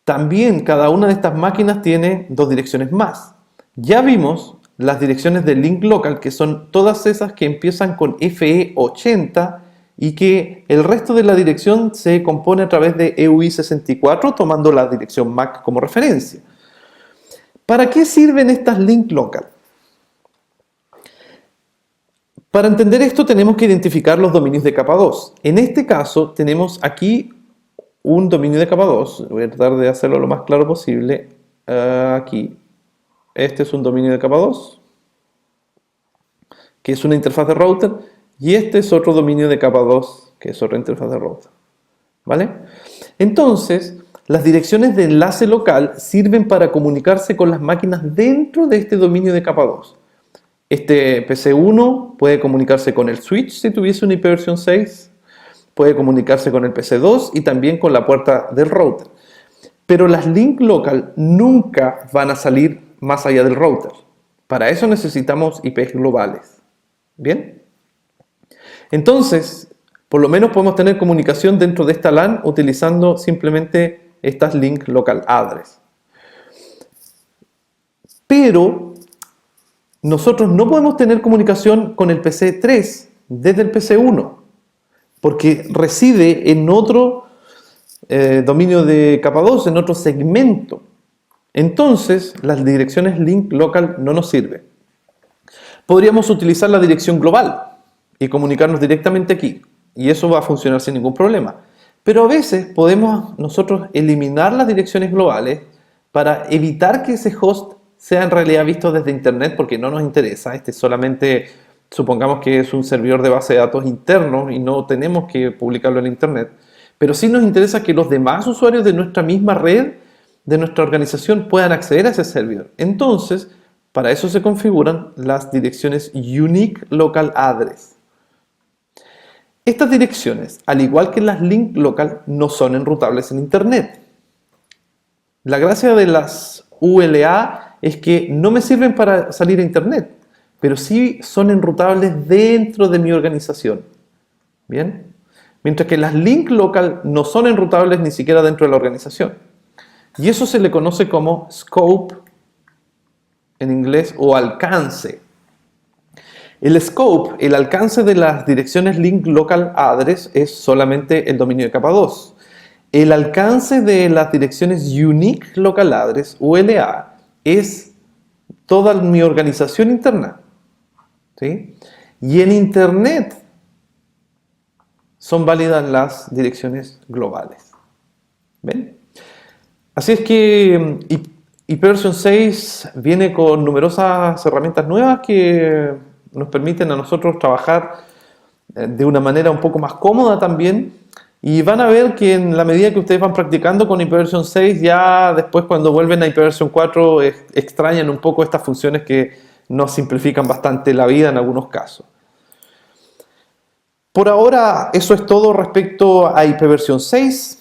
S1: también cada una de estas máquinas tiene dos direcciones más. Ya vimos las direcciones de link local, que son todas esas que empiezan con FE80 y que el resto de la dirección se compone a través de EUI64, tomando la dirección MAC como referencia. ¿Para qué sirven estas link local? Para entender esto tenemos que identificar los dominios de capa 2. En este caso tenemos aquí un dominio de capa 2. Voy a tratar de hacerlo lo más claro posible. Aquí. Este es un dominio de capa 2, que es una interfaz de router, y este es otro dominio de capa 2, que es otra interfaz de router. ¿Vale? Entonces, las direcciones de enlace local sirven para comunicarse con las máquinas dentro de este dominio de capa 2. Este PC1 puede comunicarse con el switch si tuviese un IPv 6, puede comunicarse con el PC2 y también con la puerta del router. Pero las link local nunca van a salir más allá del router. Para eso necesitamos IPs globales. ¿Bien? Entonces, por lo menos podemos tener comunicación dentro de esta LAN utilizando simplemente estas link local address. Pero nosotros no podemos tener comunicación con el PC3 desde el PC1 porque reside en otro dominio de capa 2, en otro segmento. Entonces, las direcciones link local no nos sirven. Podríamos utilizar la dirección global y comunicarnos directamente aquí, y eso va a funcionar sin ningún problema. Pero a veces podemos nosotros eliminar las direcciones globales para evitar que ese host sea en realidad visto desde internet, porque no nos interesa. Este solamente, supongamos que es un servidor de base de datos interno y no tenemos que publicarlo en internet. Pero sí nos interesa que los demás usuarios de nuestra misma red, de nuestra organización, puedan acceder a ese servidor. Entonces, para eso se configuran las direcciones Unique Local Address. Estas direcciones, al igual que las link local, no son enrutables en internet. La gracia de las ULA es que no me sirven para salir a internet, pero sí son enrutables dentro de mi organización. ¿Bien? Mientras que las link local no son enrutables ni siquiera dentro de la organización. Y eso se le conoce como scope en inglés o alcance. El scope, el alcance de las direcciones link local address es solamente el dominio de capa 2. El alcance de las direcciones unique local address, ULA, es toda mi organización interna. ¿Sí? Y en internet son válidas las direcciones globales. ¿Ven? Así es que IPv 6 viene con numerosas herramientas nuevas que nos permiten a nosotros trabajar de una manera un poco más cómoda también, y van a ver que en la medida que ustedes van practicando con IPv 6, ya después cuando vuelven a IPv 4 extrañan un poco estas funciones que nos simplifican bastante la vida en algunos casos. Por ahora eso es todo respecto a IPv 6.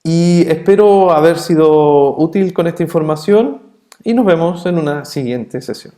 S1: Y espero haber sido útil con esta información y nos vemos en una siguiente sesión.